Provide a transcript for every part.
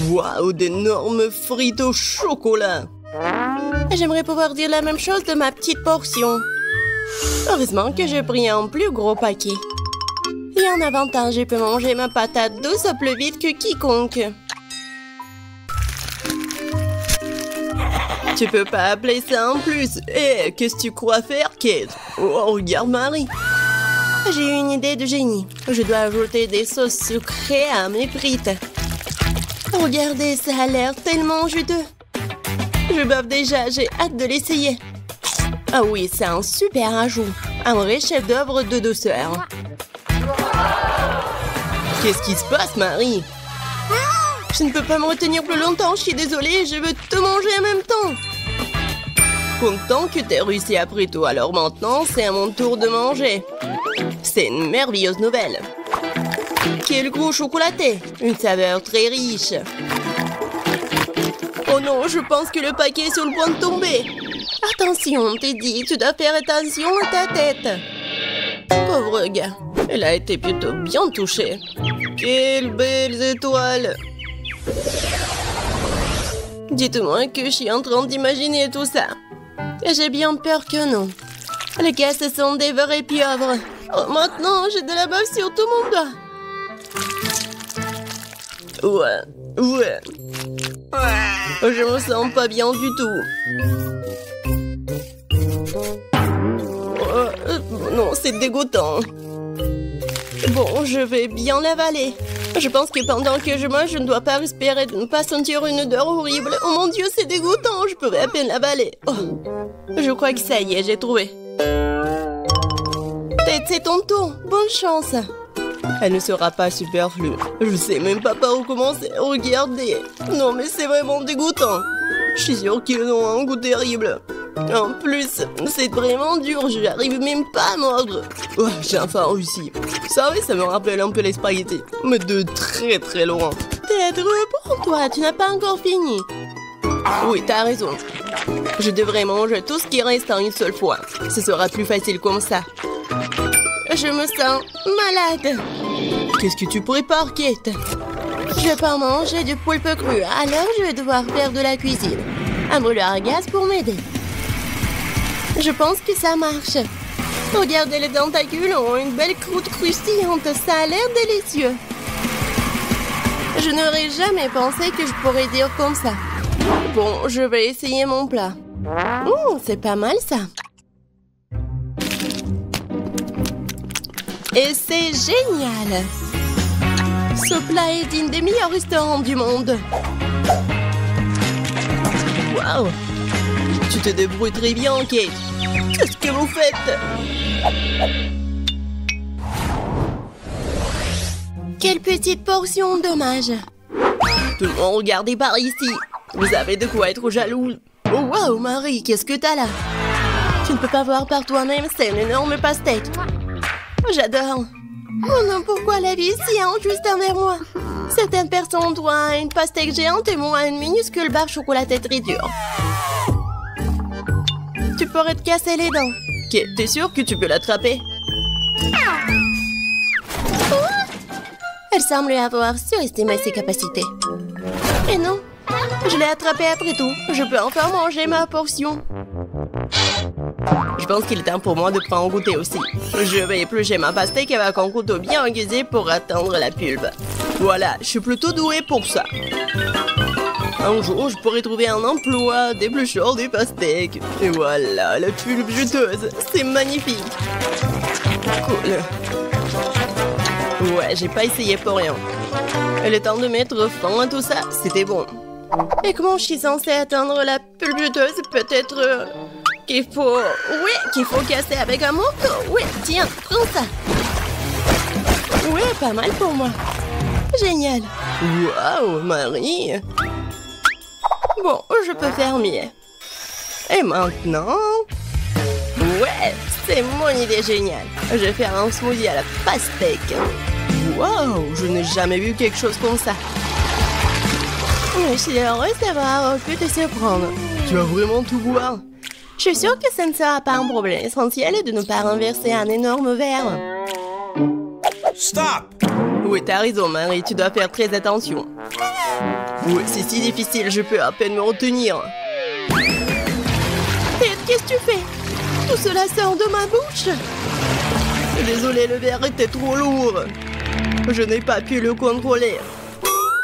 Waouh, d'énormes frites au chocolat. J'aimerais pouvoir dire la même chose de ma petite portion. Heureusement que j'ai pris un plus gros paquet. Et en avantage, je peux manger ma patate douce plus vite que quiconque. Tu peux pas appeler ça en plus. Eh, qu'est-ce que tu crois faire, Kate? Oh, regarde Marie. J'ai eu une idée de génie. Je dois ajouter des sauces sucrées à mes frites. Regardez, ça a l'air tellement juteux. Je bave déjà, j'ai hâte de l'essayer. Ah oui, c'est un super ajout. Un vrai chef-d'œuvre de douceur. Qu'est-ce qui se passe, Marie? Je ne peux pas me retenir plus longtemps, je suis désolée, je veux tout manger en même temps. Content que t'aies réussi après tout, alors maintenant, c'est à mon tour de manger. C'est une merveilleuse nouvelle. Quel goût chocolaté, une saveur très riche. Oh non, je pense que le paquet est sur le point de tomber. Attention, t'es dit, tu dois faire attention à ta tête. Pauvre gars, elle a été plutôt bien touchée. Quelles belles étoiles. Dites-moi que je suis en train d'imaginer tout ça. J'ai bien peur que non. Les gars, ce sont des vrais pieuvres. Oh, maintenant, j'ai de la bave sur tout mon doigt. Ouais. Je me sens pas bien du tout. Non, c'est dégoûtant. Bon, je vais bien l'avaler. Je pense que pendant que je mange, je ne dois pas respirer, de ne pas sentir une odeur horrible. Oh mon Dieu, c'est dégoûtant, je pourrais à peine l'avaler. Oh, je crois que ça y est, j'ai trouvé. Tête, c'est ton tour. Bonne chance. Elle ne sera pas superflue. Je sais même pas par où commencer. Regardez. Non, mais c'est vraiment dégoûtant. Je suis sûre qu'ils ont un goût terrible. En plus, c'est vraiment dur. Je n'arrive même pas à mordre. Oh, j'ai enfin réussi. Ça, oui, ça me rappelle un peu les spaghettis. Mais de très très loin. Tête, reprends-toi. Tu n'as pas encore fini. Oui, t'as raison. Je devrais manger tout ce qui reste en une seule fois. Ce sera plus facile comme ça. Je me sens malade. Qu'est-ce que tu prépares, Kate? Je vais pas manger du poulpe cru, alors je vais devoir faire de la cuisine. Un brûleur à gaz pour m'aider. Je pense que ça marche. Regardez, les tentacules ont une belle croûte croustillante. Ça a l'air délicieux. Je n'aurais jamais pensé que je pourrais dire comme ça. Bon, je vais essayer mon plat. C'est pas mal ça. Et c'est génial! Ce plat est digne des meilleurs restaurants du monde. Waouh! Tu te débrouilles très bien, Kate. Qu'est-ce que vous faites? Quelle petite portion, dommage. Tout le monde, regardez par ici. Vous avez de quoi être jaloux. Oh, waouh, Marie, qu'est-ce que t'as là? Tu ne peux pas voir par toi-même, c'est une énorme pastèque. J'adore. Oh non, pourquoi la vie est si injuste envers moi? Certaines personnes ont une pastèque géante et moi une minuscule barre chocolatée très dure. Tu pourrais te casser les dents. Ok, t'es sûr que tu peux l'attraper? Elle semble avoir surestimé ses capacités. Et non, je l'ai attrapée après tout. Je peux enfin manger ma portion. Je pense qu'il est temps pour moi de prendre un goûter aussi. Je vais éplucher ma pastèque avec un couteau bien aiguisé pour atteindre la pulpe. Voilà, je suis plutôt douée pour ça. Un jour, je pourrais trouver un emploi d'éplucheur des pastèques. Et voilà, la pulpe juteuse. C'est magnifique. Cool. Ouais, j'ai pas essayé pour rien. Le temps de mettre fin à tout ça, c'était bon. Et comment je suis censée atteindre la pulpe juteuse? Peut-être... qu'il faut... Oui, qu'il faut casser avec un morceau. Oui, tiens, prends ça. Oui, pas mal pour moi. Génial. Waouh, Marie. Bon, je peux faire mieux. Et maintenant... Ouais, c'est mon idée géniale. Je vais faire un smoothie à la pastèque. Waouh, je n'ai jamais vu quelque chose comme ça. Je suis heureuse d'avoir pu te surprendre. Tu vas vraiment tout boire? Je suis sûre que ce ne sera pas un problème. L'essentiel est de ne pas renverser un énorme verre. Stop! Oui, t'as raison, Marie, tu dois faire très attention. Oui, c'est si difficile, je peux à peine me retenir. Ted, qu'est-ce que tu fais? Tout cela sort de ma bouche. Désolé, le verre était trop lourd. Je n'ai pas pu le contrôler.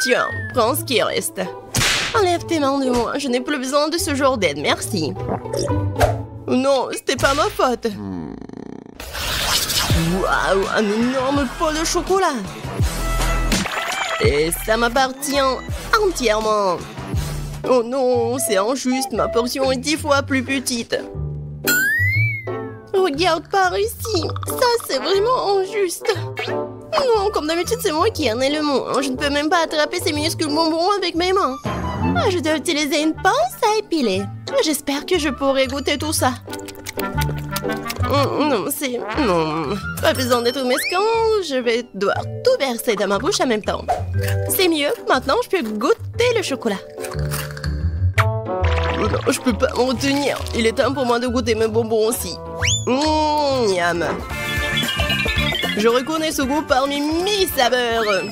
Tiens, prends ce qui reste. Enlève tes mains de moi, je n'ai plus besoin de ce genre d'aide, merci. Non, c'était pas ma faute. Waouh, un énorme pot de chocolat. Et ça m'appartient entièrement. Oh non, c'est injuste, ma portion est 10 fois plus petite. Regarde par ici, ça c'est vraiment injuste. Non, comme d'habitude c'est moi qui en ai le mot. Je ne peux même pas attraper ces minuscules bonbons avec mes mains. Je dois utiliser une pince à épiler. J'espère que je pourrai goûter tout ça. Non, c'est... Non, pas besoin d'être mesquin, je vais devoir tout verser dans ma bouche en même temps. C'est mieux, maintenant je peux goûter le chocolat. Non, je peux pas m'en retenir. Il est temps pour moi de goûter mes bonbons aussi. Miam. Je reconnais ce goût parmi 1000 saveurs.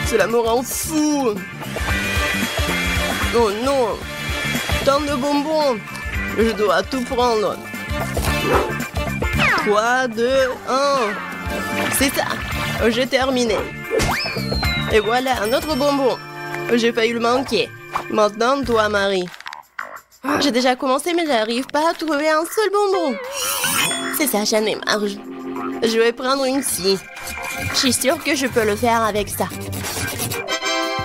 Cela me rend fou. Oh non. Tant de bonbons. Je dois tout prendre. 3, 2, 1. C'est ça. J'ai terminé. Et voilà, un autre bonbon. J'ai failli le manquer. Maintenant, toi, Marie. J'ai déjà commencé, mais j'arrive pas à trouver un seul bonbon. C'est ça, j'en ai marre. Je vais prendre une scie. Je suis sûre que je peux le faire avec ça.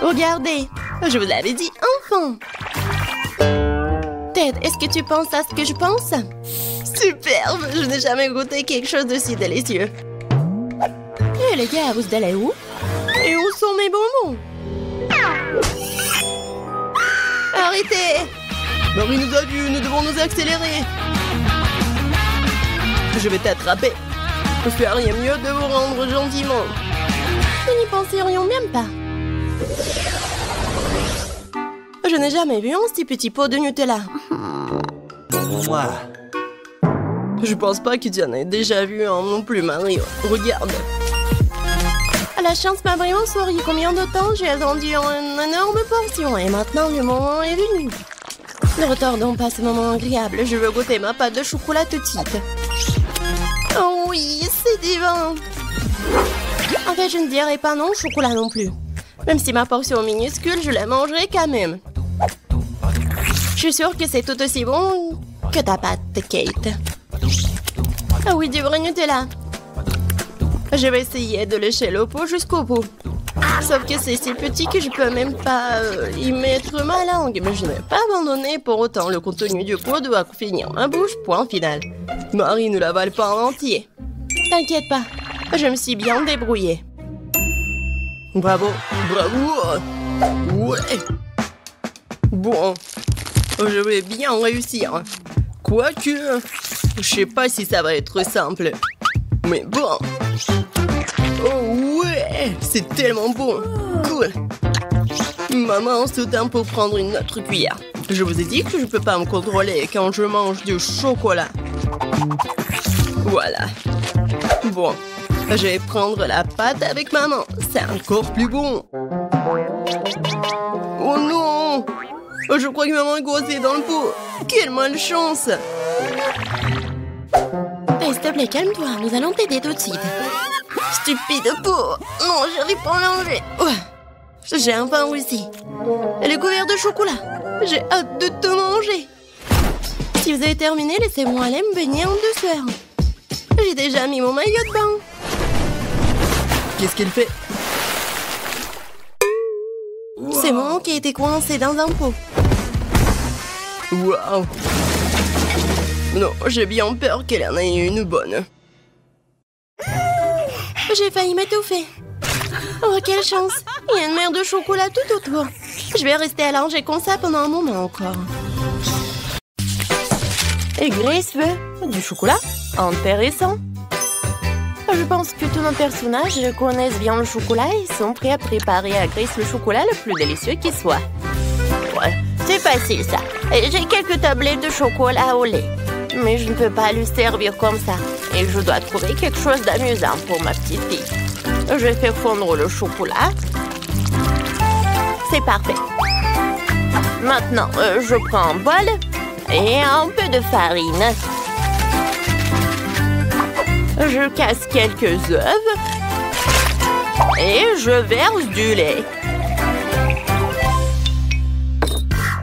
Regardez, je vous l'avais dit, enfin. Ted, est-ce que tu penses à ce que je pense? Superbe, je n'ai jamais goûté quelque chose de si délicieux. Et les gars, vous allez où? Et où sont mes bonbons? Arrêtez! Marie nous a vus, nous devons nous accélérer. Je vais t'attraper. Je fais rien mieux de vous rendre gentiment. Nous n'y penserions même pas. Je n'ai jamais vu un si petit pot de Nutella. Je pense pas que tu en aies déjà vu un non plus, Marie. Regarde. La chance m'a vraiment souri. Combien de temps j'ai attendu une énorme portion et maintenant le moment est venu. Ne retardons pas ce moment agréable. Je veux goûter ma pâte de chocolat tout de suite. Oh oui, c'est divin. En fait, je ne dirais pas non au chocolat non plus. Même si ma portion est minuscule, je la mangerai quand même. Je suis sûre que c'est tout aussi bon que ta pâte, Kate. Ah oui, du vrai Nutella. Je vais essayer de lécher le pot jusqu'au bout. Sauf que c'est si petit que je peux même pas y mettre ma langue. Mais je n'ai pas abandonné pour autant. Le contenu du pot doit finir ma bouche, point final. Marie ne l'avale pas en entier. T'inquiète pas, je me suis bien débrouillée. Bravo, bravo. Ouais. Bon, je vais bien réussir. Quoique, je sais pas si ça va être simple. Mais bon. Oh ouais, c'est tellement bon. Cool. Maman se tient pour prendre une autre cuillère. Je vous ai dit que je peux pas me contrôler quand je mange du chocolat. Voilà. Bon, je vais prendre la pâte avec maman. C'est encore plus bon. Oh non! Je crois que maman est grossée dans le pot. Quelle malchance! Hey, s'il te plaît, calme-toi. Nous allons t'aider tout de suite. Stupide peau! Non, j'arrive pas à l'enlever. J'ai enfin réussi. Elle est couverte de chocolat. J'ai hâte de te manger. Si vous avez terminé, laissez-moi aller me baigner en douceur. J'ai déjà mis mon maillot de bain. Qu'est-ce qu'elle fait? C'est moi qui a été coincé dans un pot. Waouh! Non, j'ai bien peur qu'elle en ait une bonne. J'ai failli m'étouffer. Oh, quelle chance! Il y a une mer de chocolat tout autour. Je vais rester allongée comme ça pendant un moment encore. Et Grace veut du chocolat? Intéressant. Je pense que tous nos personnages connaissent bien le chocolat et sont prêts à préparer à Grace le chocolat le plus délicieux qui soit. Ouais, c'est facile ça. J'ai quelques tablettes de chocolat au lait. Mais je ne peux pas lui servir comme ça. Et je dois trouver quelque chose d'amusant pour ma petite fille. Je vais faire fondre le chocolat. C'est parfait. Maintenant, je prends un bol et un peu de farine. Je casse quelques œufs et je verse du lait.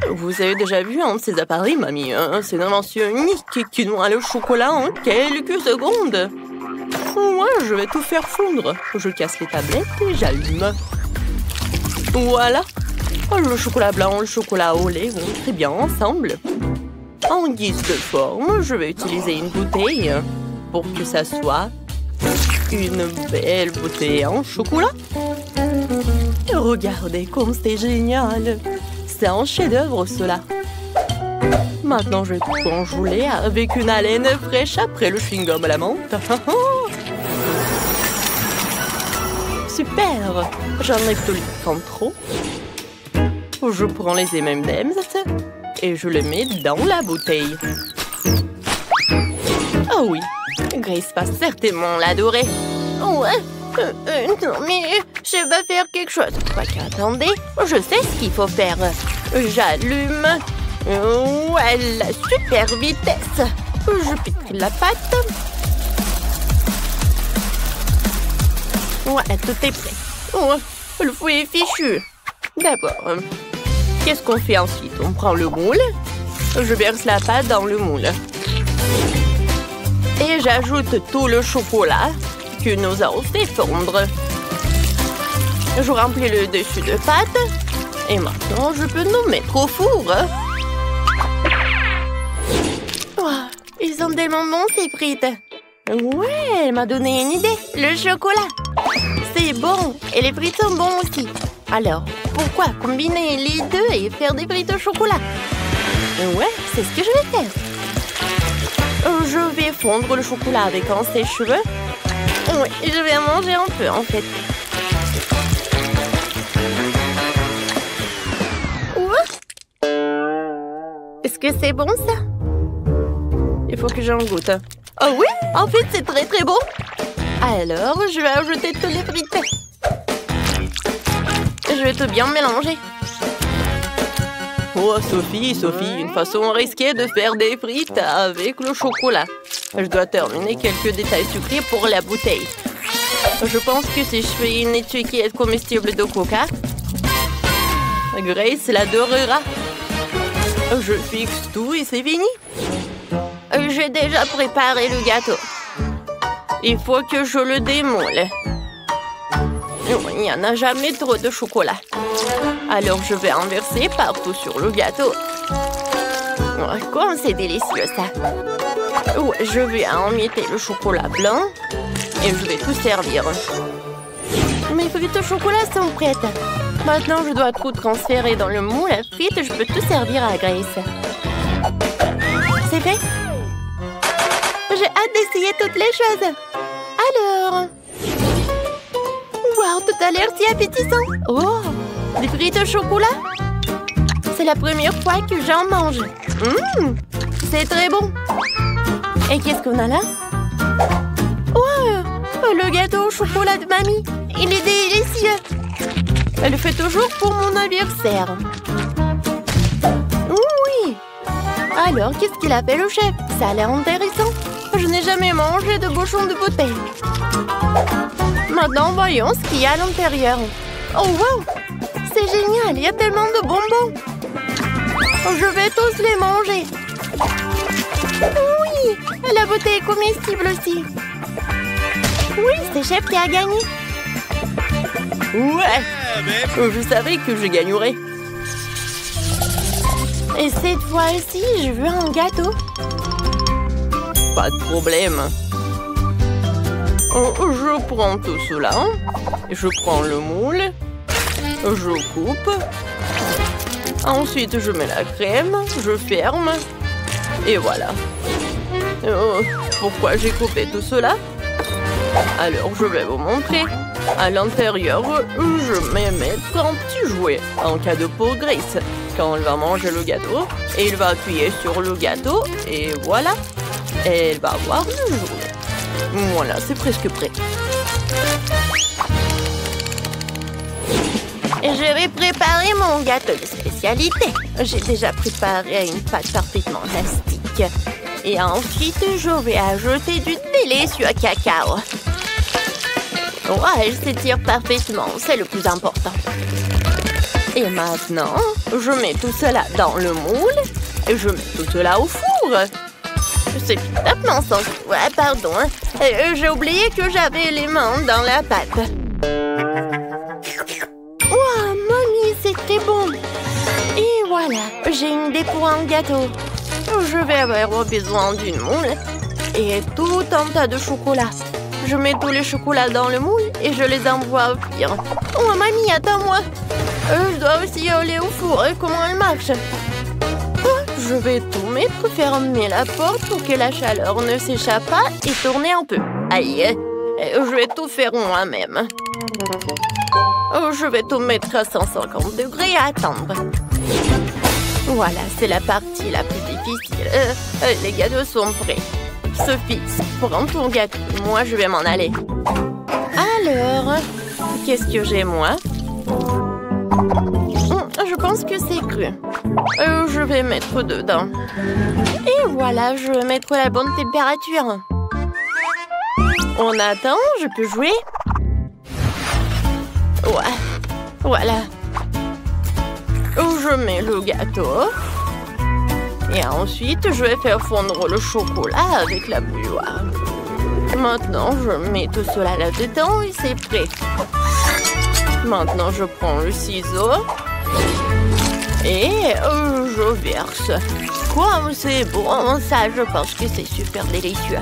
Vous avez déjà vu un de ces appareils, mamie? C'est une invention unique qui noie le chocolat en quelques secondes. Moi, je vais tout faire fondre. Je casse les tablettes et j'allume. Voilà. Le chocolat blanc, le chocolat au lait vont très bien ensemble. En guise de forme, je vais utiliser une bouteille pour que ça soit une belle bouteille en chocolat. Regardez comme c'est génial. C'est un chef-d'œuvre, cela. Maintenant, je vais tout enjouler avec une haleine fraîche après le chewing-gum à la menthe. Super! J'enlève tout le temps trop. Je prends les M&M's et je les mets dans la bouteille. Oh oui, Grace va certainement l'adorer. Ouais, non mais je vais faire quelque chose. Attendez, je sais ce qu'il faut faire. J'allume. Ouais, la super vitesse. Je pétris la pâte. Ouais, tout est prêt. Oh, le fouet est fichu. D'abord, qu'est-ce qu'on fait ensuite? On prend le moule. Je verse la pâte dans le moule. Et j'ajoute tout le chocolat que nous avons fait fondre. Je remplis le dessus de pâte. Et maintenant, je peux nous mettre au four. Oh, ils sont tellement bons, ces frites. Ouais, elle m'a donné une idée. Le chocolat. C'est bon. Et les frites sont bons aussi. Alors, pourquoi combiner les deux et faire des frites au chocolat? Ouais, c'est ce que je vais faire. Je vais fondre le chocolat avec un sèche-cheveux. Oui, je vais en manger un peu, en fait. Est-ce que c'est bon, ça? Il faut que j'en goûte. Oh oui, en fait, c'est très très bon. Alors, je vais ajouter tous les frites. Je vais tout bien mélanger. Oh, Sophie, une façon risquée de faire des frites avec le chocolat. Je dois terminer quelques détails sucrés pour la bouteille. Je pense que si je fais une étiquette comestible de coca, Grace l'adorera. Je fixe tout et c'est fini. J'ai déjà préparé le gâteau. Il faut que je le démoule. Il n'y en a jamais trop de chocolat. Alors je vais en verser partout sur le gâteau. Oh, comme c'est délicieux ça. Ouais, je vais emietter le chocolat blanc et je vais tout servir. Mes frites au chocolat sont prêtes. Maintenant, je dois tout transférer dans le moule à frites. Je peux tout servir à Grace. C'est fait? J'ai hâte d'essayer toutes les choses. Alors... Wow, tout a l'air si appétissant. Oh, des frites au chocolat? C'est la première fois que j'en mange. C'est très bon. Et qu'est-ce qu'on a là? Wow, le gâteau au chocolat de mamie. Il est délicieux. Elle le fait toujours pour mon anniversaire. Oui. Alors, qu'est-ce qu'il a fait le chef? Ça a l'air intéressant. Je n'ai jamais mangé de bouchon de bouteille. Maintenant, voyons ce qu'il y a à l'intérieur. Oh, wow! C'est génial, il y a tellement de bonbons. Je vais tous les manger. Oui, la bouteille est comestible aussi. Oui, c'est chef qui a gagné. Ouais, je savais que je gagnerais. Et cette fois-ci, je veux un gâteau. Pas de problème. Je prends tout cela. Je prends le moule. Je coupe. Ensuite, je mets la crème. Je ferme. Et voilà. Pourquoi j'ai coupé tout cela? Alors, je vais vous montrer. À l'intérieur, je vais mettre un petit jouet en cadeau pour Grace. Quand elle va manger le gâteau, elle va appuyer sur le gâteau et voilà. Elle va avoir le jouet. Voilà, c'est presque prêt. Et je vais préparer mon gâteau de spécialité. J'ai déjà préparé une pâte parfaitement élastique. Et ensuite, je vais ajouter du délicieux cacao. Ouais, elle s'étire parfaitement, c'est le plus important. Et maintenant, je mets tout cela dans le moule et je mets tout cela au four. C'est complètement sans... Ouais, pardon. J'ai oublié que j'avais les mains dans la pâte. Wow, mamie, c'est très bon. Et voilà, j'ai une idée pour un gâteau. Je vais avoir besoin d'une moule et tout un tas de chocolat. Je mets tous les chocolats dans le moule et je les envoie au cuire. Oh, mamie, attends-moi. Je dois aussi aller au four. Comment elle marche? Je vais tout mettre, fermer la porte pour que la chaleur ne s'échappe pas et tourner un peu. Aïe, je vais tout faire moi-même. Je vais tout mettre à 150 degrés et attendre. Voilà, c'est la partie la plus difficile. Les gâteaux sont prêts. Sophie, prends ton gâteau. Moi, je vais m'en aller. Alors, qu'est-ce que j'ai, moi? Je pense que c'est cru. Je vais mettre dedans. Et voilà, je vais mettre la bonne température. On attend, je peux jouer? Ouais, voilà. Je mets le gâteau. Et ensuite, je vais faire fondre le chocolat avec la bouilloire. Maintenant, je mets tout cela là-dedans et c'est prêt. Maintenant, je prends le ciseau. Et je verse. Quoi, c'est bon, ça, je pense que c'est super délicieux.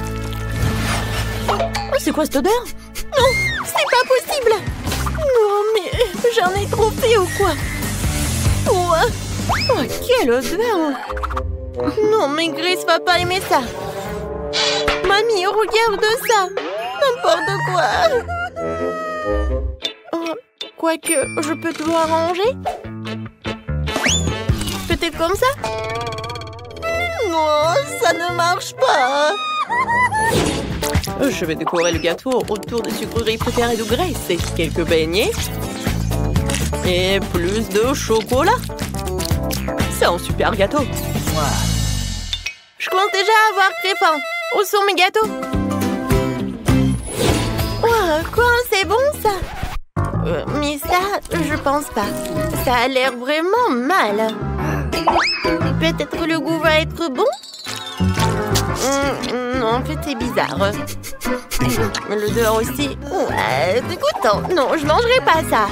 C'est quoi cette odeur? Non, c'est pas possible. Non, mais j'en ai trop fait ou quoi? Oh, quelle odeur! Non, mais Grace va pas aimer ça. Mamie, regarde ça. N'importe quoi. Quoique, je peux tout arranger. Peut-être comme ça? Non, ça ne marche pas. Je vais décorer le gâteau autour des sucreries préférées de Grace. Et quelques beignets. Et plus de chocolat. C'est un super gâteau. Je commence déjà à avoir très faim. Où sont mes gâteaux? Oh, quoi, c'est bon ça? Mais ça, je pense pas. Ça a l'air vraiment mal. Peut-être que le goût va être bon? Non, en fait, c'est bizarre. L'odeur aussi. Dégoûtant. Non, je mangerai pas ça.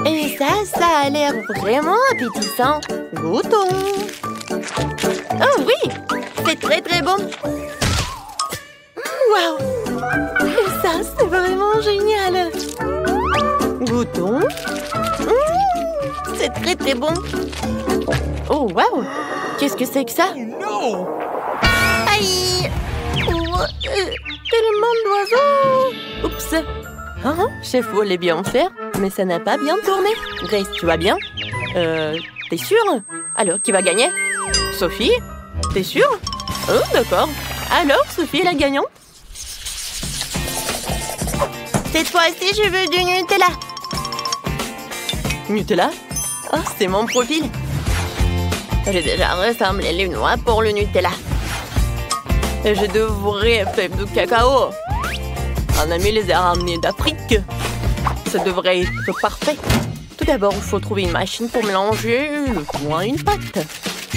Et ça a l'air vraiment appétissant. Goûtons. Oh oui, c'est très très bon. Waouh. Et ça, c'est vraiment génial. Goûtons. C'est très très bon. Oh waouh. Qu'est-ce que c'est que ça? Aïe. Tellement d'oiseaux. Oups. Chef voulait bien faire, mais ça n'a pas bien tourné. Grace, tu vas bien? T'es sûre? Alors, qui va gagner? Sophie? T'es sûre? Oh, d'accord. Alors, Sophie est la gagnante? Cette fois-ci, je veux du Nutella. Nutella? Oh, c'est mon profil. J'ai déjà rassemblé les noix pour le Nutella. Et j'ai de vraies fèves de cacao. Un ami les a ramenées d'Afrique. Ça devrait être parfait. Tout d'abord, il faut trouver une machine pour mélanger le tout à une pâte.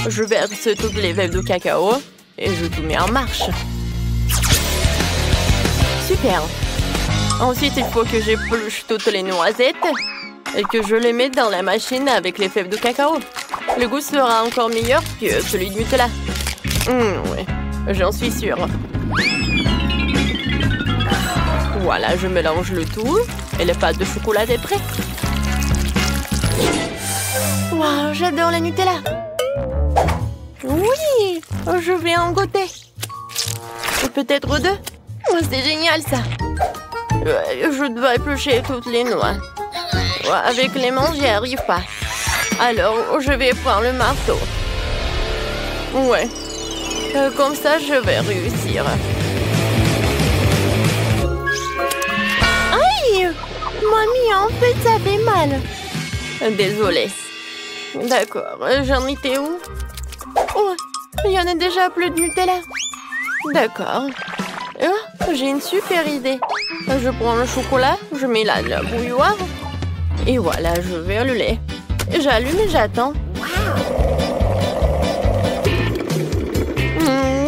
Je verse toutes les fèves de cacao et je tout mets en marche. Super. Ensuite, il faut que j'épluche toutes les noisettes et que je les mette dans la machine avec les fèves de cacao. Le goût sera encore meilleur que celui du Nutella. Oui, j'en suis sûre. Voilà, je mélange le tout et la pâte de chocolat est prête. Waouh, j'adore la Nutella. Oui, je vais en goûter. Peut-être deux. Oh, c'est génial ça. Je dois éplucher toutes les noix. Avec les mains, j'y arrive pas. Alors, je vais prendre le marteau. Ouais. Comme ça, je vais réussir. Aïe! Mamie, en fait, ça fait mal. Désolée. D'accord, j'en étais où? Oh, il y en a déjà plus de Nutella. D'accord. Oh, j'ai une super idée. Je prends le chocolat, je mets là de la bouilloire. Et voilà, je vais le lait. J'allume et j'attends.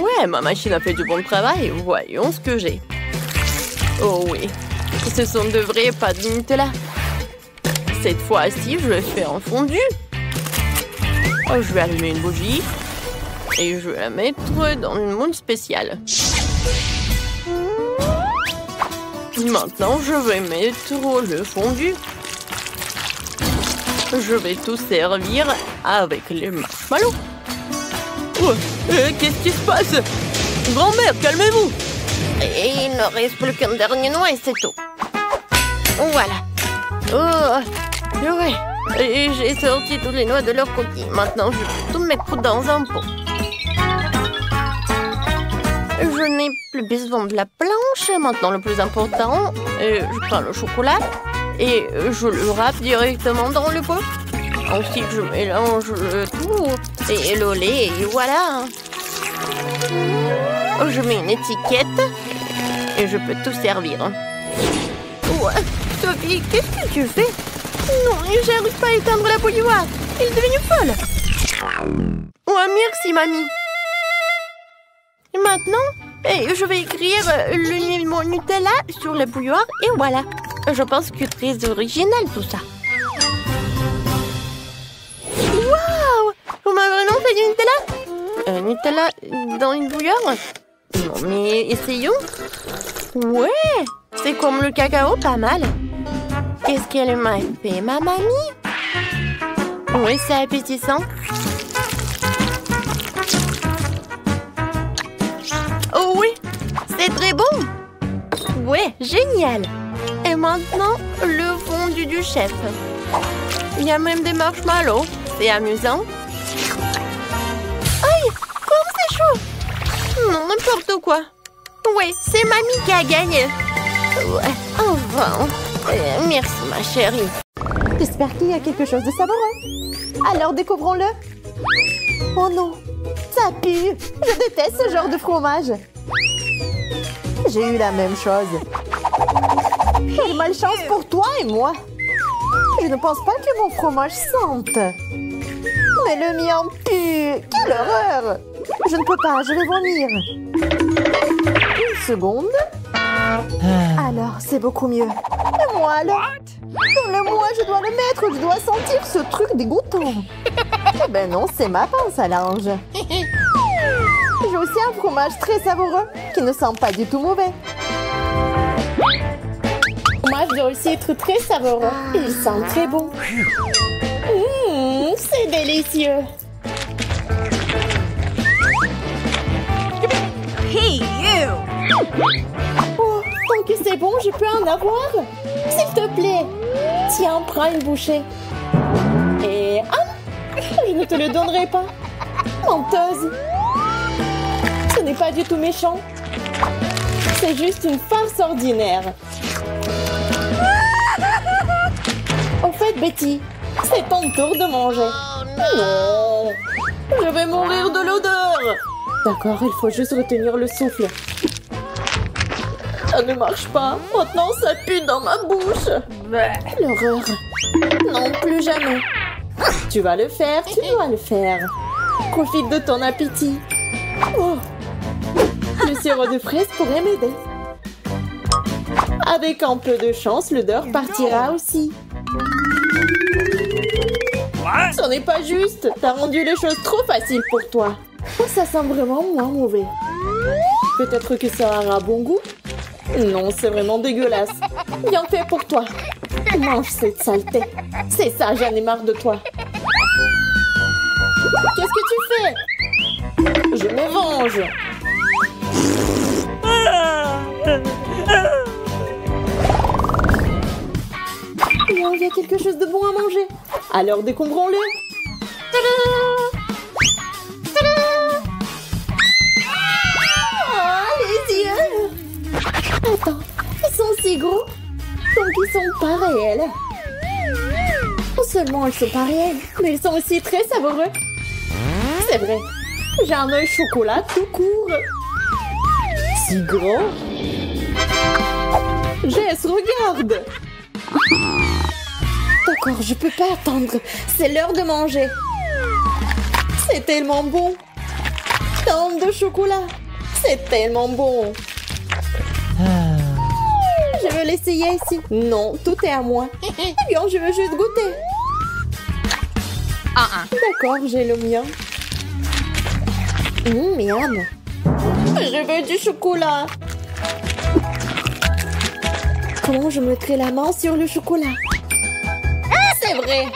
Ouais, ma machine a fait du bon travail. Voyons ce que j'ai. Oh oui, ce sont de vrais pâtes de Nutella. Cette fois-ci, je le fais en fondu. Oh, je vais allumer une bougie. Et je vais la mettre dans une moule spéciale. Maintenant, je vais mettre le fondu. Je vais tout servir avec les marshmallows. Oh, qu'est-ce qui se passe? Grand-mère, calmez-vous! Et il ne reste plus qu'un dernier noix et c'est tout. Voilà. Oh, ouais. Et j'ai sorti toutes les noix de leur coquille. Maintenant, je vais tout mettre dans un pot. Je n'ai plus besoin de la planche. Maintenant, le plus important, je prends le chocolat et je le râpe directement dans le pot. Ensuite, je mélange le tout et le lait et voilà. Je mets une étiquette et je peux tout servir. Ouais, Sophie, qu'est-ce que tu fais? Non, j'arrive pas à éteindre la bouilloire. Elle est devenue folle. Ouais, merci, mamie. Et maintenant, je vais écrire le mot Nutella sur la bouilloire et voilà. Je pense que c'est très original tout ça. Waouh! Vous m'avez vraiment fait du Nutella? Nutella dans une bouilloire? Non, mais essayons. Ouais, c'est comme le cacao, pas mal. Qu'est-ce qu'elle m'a fait, ma mamie? Oui, c'est appétissant. Oh oui, c'est très bon. Ouais, génial. Et maintenant, le fondu du chef. Il y a même des marshmallows. C'est amusant. Aïe, comme c'est chaud. Non, n'importe quoi. Ouais, c'est mamie qui a gagné. Ouais, enfin. Merci, ma chérie. J'espère qu'il y a quelque chose de savoureux. Alors, découvrons-le. Oh non, ça pue. Je déteste ce genre de fromage. J'ai eu la même chose. Quelle malchance pour toi et moi. Je ne pense pas que mon fromage sente. Mais le mien pue. Quelle horreur. Je ne peux pas, je vais vomir. Une seconde. Alors, c'est beaucoup mieux. Et moi, alors? Dans le moi, je dois le mettre. Je dois sentir ce truc dégoûtant. Eh ben non, c'est ma pince à linge. J'ai aussi un fromage très savoureux qui ne sent pas du tout mauvais. Moi, je dois aussi être très savoureux. Il sent très bon. C'est délicieux. Hey, you! Oh, tant que c'est bon, je peux en avoir? S'il te plaît. Tiens, prends une bouchée. Et... ah, je ne te le donnerai pas. Menteuse. Ce n'est pas du tout méchant. C'est juste une farce ordinaire. Au fait, Betty, c'est ton tour de manger. Non, je vais mourir de l'odeur. D'accord, il faut juste retenir le souffle. Ça ne marche pas. Maintenant, ça pue dans ma bouche. L'horreur. Non, plus jamais. Tu vas le faire, tu dois le faire. Profite de ton appétit. Oh. Le sirop de fraise pourrait m'aider. Avec un peu de chance, l'odeur partira aussi. Ce n'est pas juste. T'as rendu les choses trop faciles pour toi. Oh, ça sent vraiment moins mauvais. Peut-être que ça aura bon goût? Non, c'est vraiment dégueulasse. Bien fait pour toi. Mange cette saleté. C'est ça, j'en ai marre de toi. Qu'est-ce que tu fais? Je me venge. Il y a quelque chose de bon à manger. Alors décombrons-le. Oh, les yeux. Attends, ils sont si gros. qui sont pas réels. Non seulement elles sont pas réelles, mais elles sont aussi très savoureux. C'est vrai, j'ai un œil chocolat tout court. Si grand. Jess, regarde. D'accord, je peux pas attendre. C'est l'heure de manger. C'est tellement bon. Tant de chocolat. C'est tellement bon. Je veux l'essayer ici. Non, tout est à moi. Eh bien, je veux juste goûter. D'accord, j'ai le mien. Miam. Je veux du chocolat. Comment je mettrai la main sur le chocolat? C'est vrai.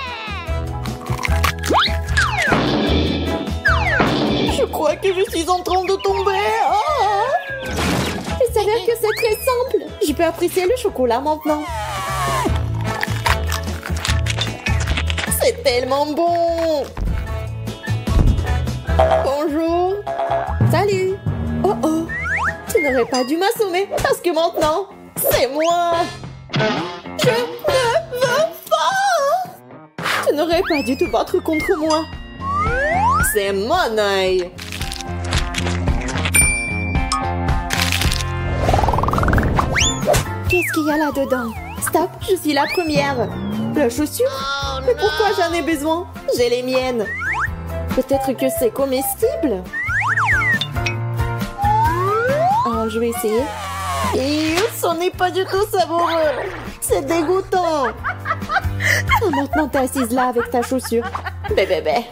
Je crois que je suis en train de tomber. Oh! Il s'avère que c'est très simple. Je peux apprécier le chocolat maintenant. C'est tellement bon. Bonjour. Salut. Oh oh. Tu n'aurais pas dû m'assommer parce que maintenant, c'est moi. Je ne veux pas. Tu n'aurais pas dû te battre contre moi. C'est mon œil. Qu'est-ce qu'il y a là-dedans? Stop, je suis la première. La chaussure? Mais pourquoi j'en ai besoin? J'ai les miennes. Peut-être que c'est comestible? Oh, je vais essayer. Et ce n'est pas du tout savoureux. C'est dégoûtant. Oh, maintenant, t'es assise là avec ta chaussure. Bébé.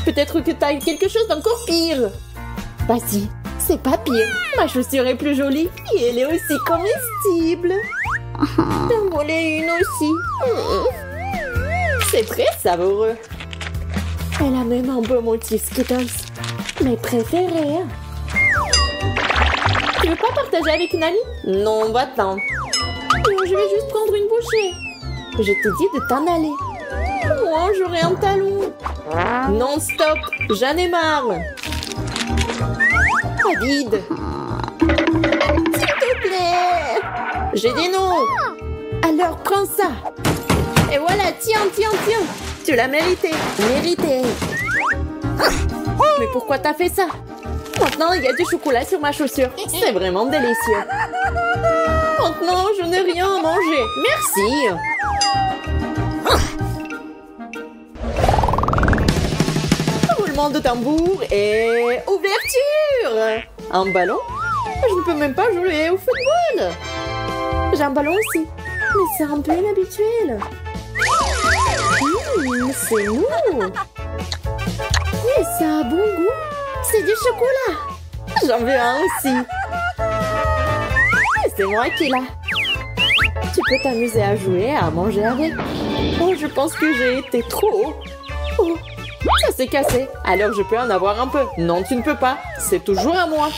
Peut-être que t'as quelque chose d'encore pire. Vas-y, c'est pas pire. Ma chaussure est plus jolie et elle est aussi comestible. J'en voulais une aussi. C'est très savoureux. Elle a même un beau motif Skittles. Mes préférés. Tu veux pas partager avec une amie? Non, va-t'en. Je vais juste prendre une bouchée. Je t'ai dit de t'en aller. Moi, j'aurai un talon. Non, stop. J'en ai marre. David. S'il te plaît. J'ai dit non. Alors, prends ça. Et voilà, tiens. Tu l'as mérité. Mais pourquoi t'as fait ça? Maintenant, il y a du chocolat sur ma chaussure. C'est vraiment délicieux. Maintenant, je n'ai rien à manger. Merci. Roulement de tambour et ouverture. Un ballon? Je ne peux même pas jouer au football. J'ai un ballon aussi. Mais c'est un peu inhabituel. C'est mou. Mais ça a bon goût. C'est du chocolat. J'en veux un aussi. C'est moi qui l'ai. Tu peux t'amuser à jouer, à manger avec. Oh, je pense que j'ai été trop haut. Oh, ça s'est cassé. Alors je peux en avoir un peu. Non, tu ne peux pas. C'est toujours à moi.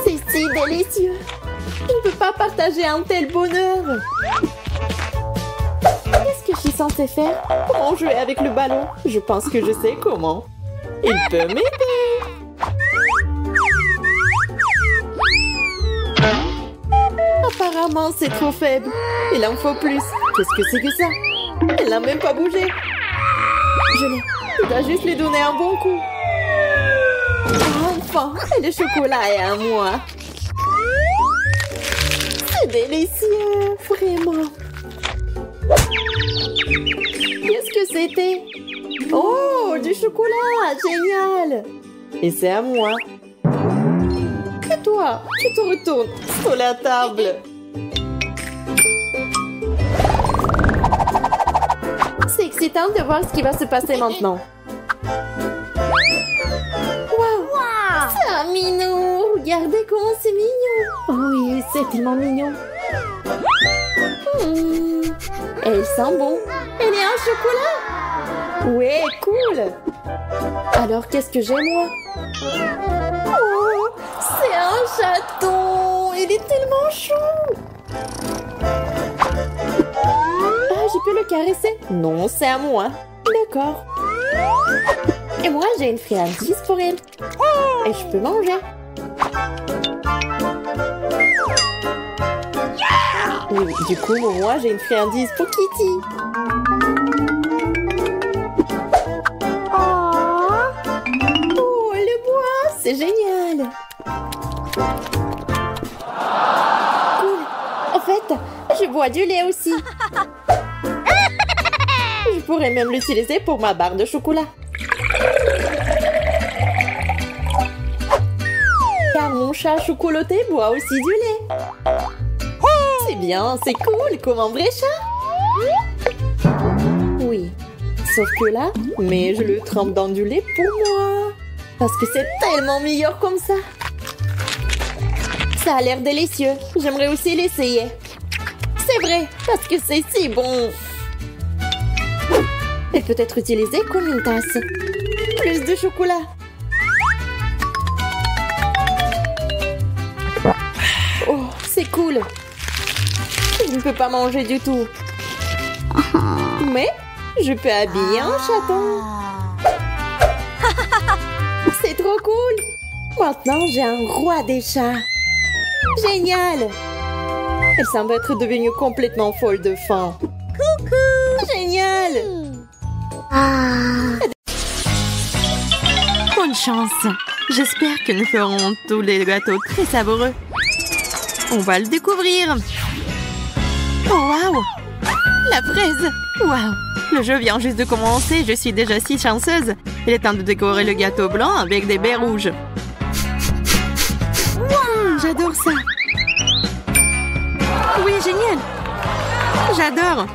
C'est si délicieux. Je ne peux pas partager un tel bonheur. Qu'est-ce que je suis censée faire? Comment jouer avec le ballon? Je pense que je sais comment. Il peut m'aider. Apparemment, c'est trop faible. Il en faut plus. Qu'est-ce que c'est que ça? Elle n'a même pas bougé. Je l'ai. Tu dois juste lui donner un bon coup. Enfin, le chocolat est à moi. C'est délicieux, vraiment. Qu'est-ce que c'était? Oh, du chocolat, génial. Et c'est à moi. Et toi, tu te retournes sur la table. C'est excitant de voir ce qui va se passer maintenant. Wow, c'est un minou. Regardez comment c'est mignon. Oh oui, c'est tellement mignon. Elle sent bon. Elle est en chocolat. Ouais, cool. Alors, qu'est-ce que j'ai, moi? Oh, c'est un chaton. Il est tellement chou. Ah, je peux le caresser? Non, c'est à moi. D'accord. Et moi, j'ai une friandise pour elle. Et je peux manger. Du coup, moi, j'ai une friandise pour Kitty. Oh, le bois, c'est génial. Cool. En fait, je bois du lait aussi. Je pourrais même l'utiliser pour ma barre de chocolat. Car mon chat chocolaté boit aussi du lait. C'est bien, c'est cool, comme un vrai chat. Oui, sauf que là, mais je le trempe dans du lait pour moi. Parce que c'est tellement meilleur comme ça. Ça a l'air délicieux. J'aimerais aussi l'essayer. C'est vrai, parce que c'est si bon. Elle peut être utilisée comme une tasse. Plus de chocolat. Oh, c'est cool. Je ne peux pas manger du tout. Mais je peux habiller un chaton. C'est trop cool. Maintenant, j'ai un roi des chats. Génial. Elle semble être devenue complètement folle de faim. Coucou. Génial. Bonne chance. J'espère que nous ferons tous les gâteaux très savoureux. On va le découvrir. Oh, waouh! La fraise! Waouh! Le jeu vient juste de commencer, je suis déjà si chanceuse. Il est temps de décorer le gâteau blanc avec des baies rouges. J'adore ça! Oui, génial! J'adore!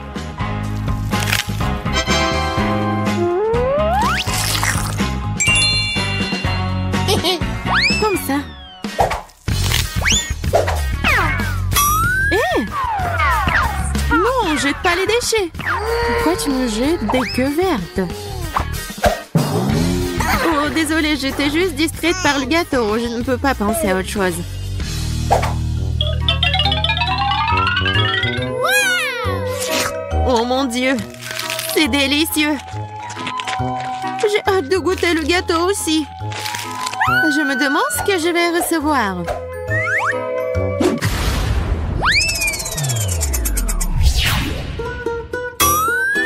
Comme ça. Hé! Non, jette pas les déchets. Pourquoi tu me jettes des queues vertes? Oh, désolée, j'étais juste distraite par le gâteau. Je ne peux pas penser à autre chose. Oh mon Dieu! C'est délicieux! J'ai hâte de goûter le gâteau aussi. Je me demande ce que je vais recevoir.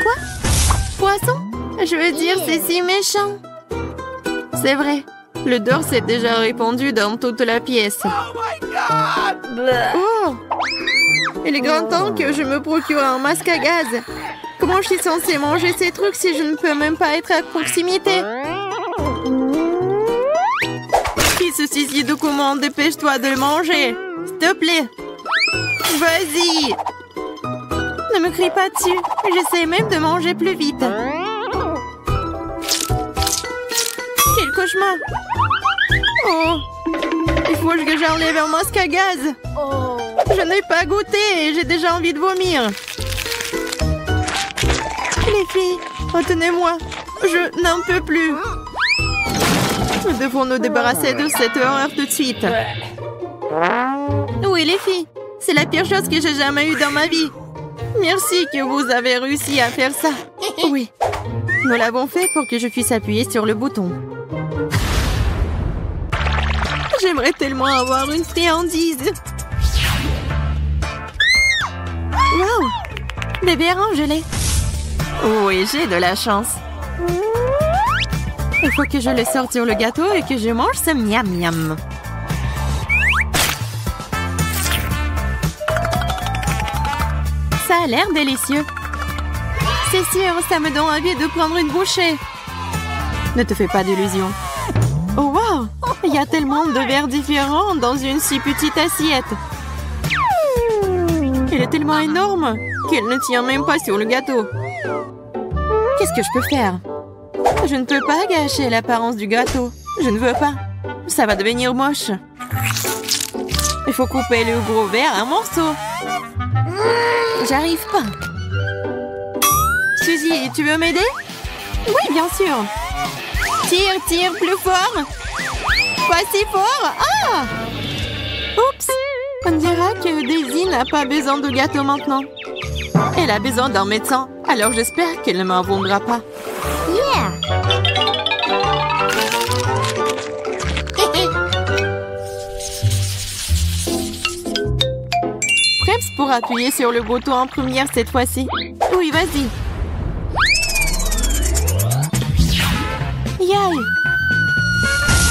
Quoi? Poisson? Je veux dire, c'est si méchant. C'est vrai, l'odeur s'est déjà répandue dans toute la pièce. Oh! Il est grand temps que je me procure un masque à gaz. Comment je suis censée manger ces trucs si je ne peux même pas être à proximité? Qui se suicide de comment? Dépêche-toi de le manger. S'il te plaît. Vas-y. Ne me crie pas dessus. J'essaie même de manger plus vite. Quel cauchemar. Oh. Il faut que j'enlève un masque à gaz. Je n'ai pas goûté et j'ai déjà envie de vomir. Les filles, retenez-moi. Je n'en peux plus. Nous devons nous débarrasser de cette horreur tout de suite. Oui, les filles, c'est la pire chose que j'ai jamais eue dans ma vie. Merci que vous avez réussi à faire ça. Oui, nous l'avons fait pour que je puisse appuyer sur le bouton. J'aimerais tellement avoir une friandise. Wow! Des verres en gelée. Oui, j'ai de la chance. Il faut que je les sorte sur le gâteau et que je mange ce miam miam. Ça a l'air délicieux. C'est sûr, ça me donne envie de prendre une bouchée. Ne te fais pas d'illusions. Oh wow! Il y a tellement de verres différents dans une si petite assiette. Il est tellement énorme qu'il ne tient même pas sur le gâteau. Qu'est-ce que je peux faire? Je ne peux pas gâcher l'apparence du gâteau. Je ne veux pas. Ça va devenir moche. Il faut couper le gros verre en morceaux. J'arrive pas. Suzy, tu veux m'aider? Oui, bien sûr. Tire, tire plus fort. Pas si fort. Ah! Oups. On dira que Daisy n'a pas besoin de gâteau maintenant. Elle a besoin d'un médecin. Alors j'espère qu'elle ne m'en voudra pas. Yeah! Preps pour appuyer sur le bouton en première cette fois-ci. Oui, vas-y. Yay!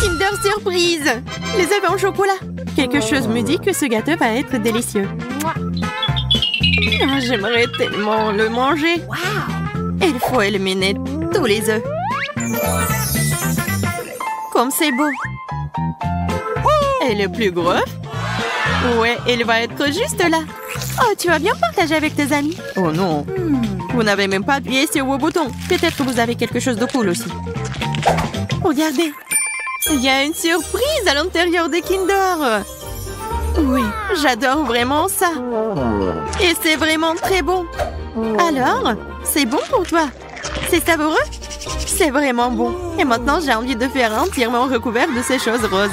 Kinder Surprise! Les œufs en chocolat. Quelque chose me dit que ce gâteau va être délicieux. Ah, j'aimerais tellement le manger. Il faut éliminer tous les œufs. Comme c'est beau. Et le plus gros? Ouais, il va être juste là. Oh, tu vas bien partager avec tes amis? Oh non. Vous n'avez même pas appuyé sur vos boutons. Peut-être que vous avez quelque chose de cool aussi. Regardez. Il y a une surprise à l'intérieur des Kinder. Oui, j'adore vraiment ça. Et c'est vraiment très bon. Alors, c'est bon pour toi? C'est savoureux? C'est vraiment bon. Et maintenant, j'ai envie de faire entièrement recouvert de ces choses roses.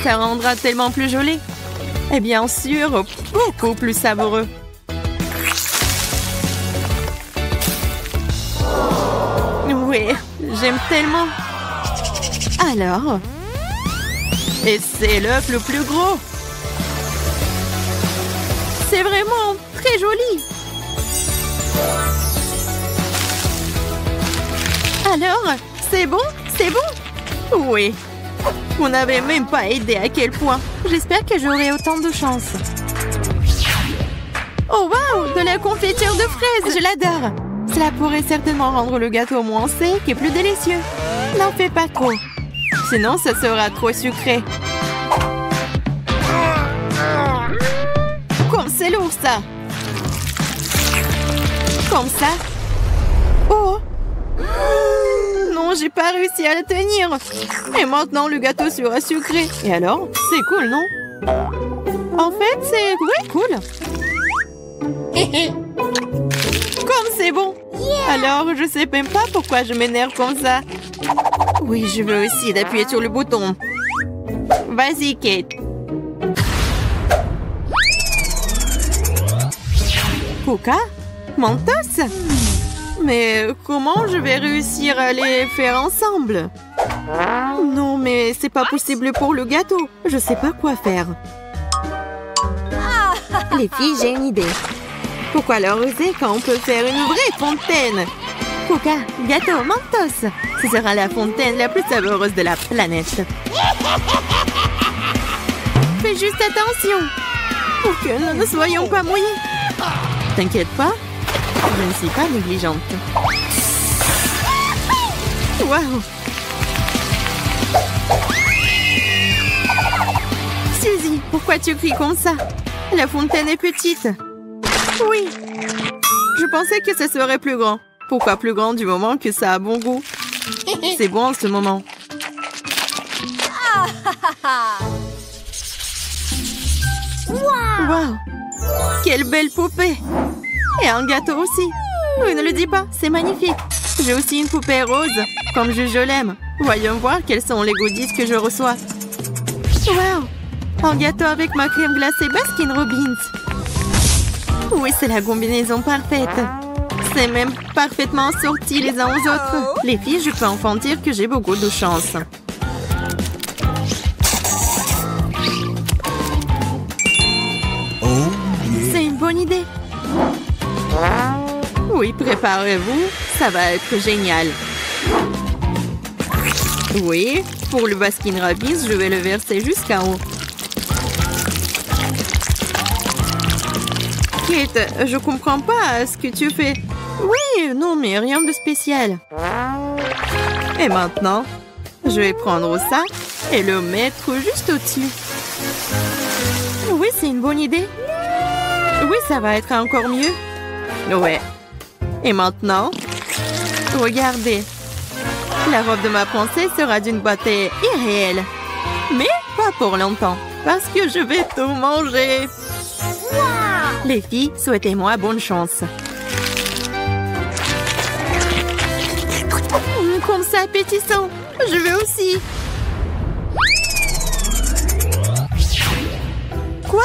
Ça rendra tellement plus joli. Et bien sûr, beaucoup plus savoureux. Oui, j'aime tellement. Alors, et c'est l'œuf le plus gros. C'est vraiment très joli. Alors, c'est bon? C'est bon? Oui. Vous n'avez même pas aidé à quel point. J'espère que j'aurai autant de chance. Oh waouh, de la confiture de fraises, je l'adore. Cela pourrait certainement rendre le gâteau moins sec et plus délicieux. N'en fais pas trop. Sinon, ça sera trop sucré. Comme c'est lourd, ça. Comme ça. Oh. Non, j'ai pas réussi à le tenir. Et maintenant, le gâteau sera sucré. Et alors? C'est cool, non? En fait, c'est... Oui, cool. Comme c'est bon. Alors, je sais même pas pourquoi je m'énerve comme ça. Oui, je veux aussi d'appuyer sur le bouton. Vas-y, Kate. Coca? Mentos? Mais comment je vais réussir à les faire ensemble? Non, mais c'est pas possible pour le gâteau. Je sais pas quoi faire. Les filles, j'ai une idée. Pourquoi leur user quand on peut faire une vraie fontaine? Coca, gâteau, Mentos. Ce sera la fontaine la plus savoureuse de la planète. Fais juste attention pour que nous ne soyons pas mouillés. T'inquiète pas, je ne suis pas négligente. Waouh! Suzy, pourquoi tu cries comme ça? La fontaine est petite. Oui. Je pensais que ça serait plus grand. Pourquoi plus grand du moment que ça a bon goût? C'est bon en ce moment. Wow! Quelle belle poupée! Et un gâteau aussi. Oui, ne le dis pas, c'est magnifique. J'ai aussi une poupée rose, comme je l'aime. Voyons voir quels sont les goodies que je reçois. Wow! Un gâteau avec ma crème glacée Baskin Robbins. Oui, c'est la combinaison parfaite. C'est même parfaitement assorti les uns aux autres. Les filles, je peux enfin dire que j'ai beaucoup de chance. C'est une bonne idée. Oui, préparez-vous, ça va être génial. Oui, pour le Baskin Robbins, je vais le verser jusqu'en haut. Kate, je comprends pas ce que tu fais. Oui, non, mais rien de spécial. Et maintenant, je vais prendre ça et le mettre juste au-dessus. Oui, c'est une bonne idée. Oui, ça va être encore mieux. Ouais. Et maintenant, regardez. La robe de ma princesse sera d'une beauté irréelle. Mais pas pour longtemps, parce que je vais tout manger. Les filles, souhaitez-moi bonne chance. Comme ça, appétissant. Je veux aussi. Quoi?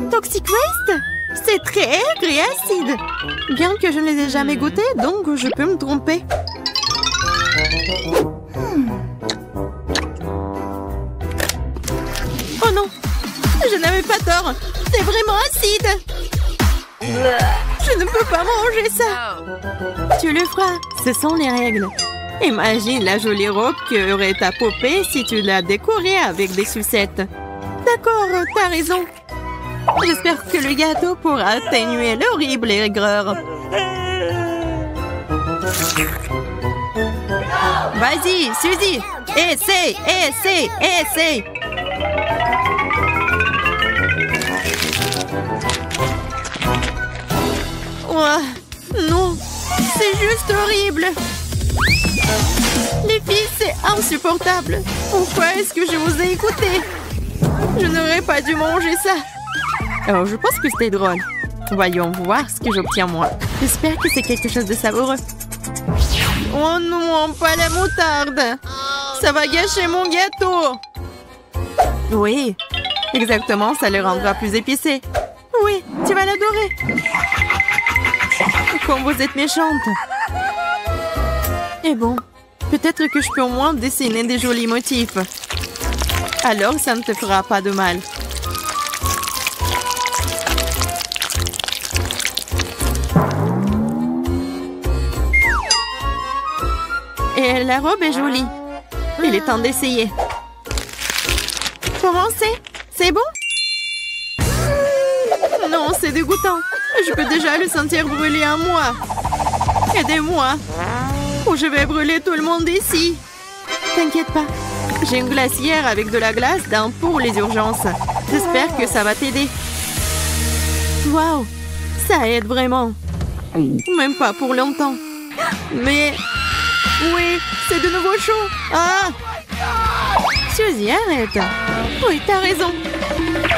Toxic Waste? C'est très aigre et acide. Bien que je ne les ai jamais goûtés, donc je peux me tromper. Oh non! Je n'avais pas tort. C'est vraiment acide. Je ne peux pas manger ça. Tu le feras. Ce sont les règles. Imagine la jolie robe que aurait ta poupée si tu la décorais avec des sucettes. D'accord, t'as raison. J'espère que le gâteau pourra atténuer l'horrible aigreur. Vas-y, Suzy. Essaye, essaye, essaye. Oh, non, c'est juste horrible. Les filles, c'est insupportable. Pourquoi est-ce que je vous ai écouté? Je n'aurais pas dû manger ça. Oh, je pense que c'était drôle. Voyons voir ce que j'obtiens moi. J'espère que c'est quelque chose de savoureux. Oh non, pas la moutarde. Ça va gâcher mon gâteau. Oui, exactement, ça le rendra plus épicé. Oui, tu vas l'adorer. Comme vous êtes méchante. Et bon, peut-être que je peux au moins dessiner des jolis motifs. Alors, ça ne te fera pas de mal. Et la robe est jolie. Il est temps d'essayer. Comment c'est bon? Non, c'est dégoûtant. Je peux déjà le sentir brûler en moi. Aidez-moi. Ou je vais brûler tout le monde ici. T'inquiète pas. J'ai une glacière avec de la glace dans pour les urgences. J'espère que ça va t'aider. Waouh, ça aide vraiment. Même pas pour longtemps. Mais... oui, c'est de nouveau chaud. Ah! Suzy, arrête. Oui, t'as raison.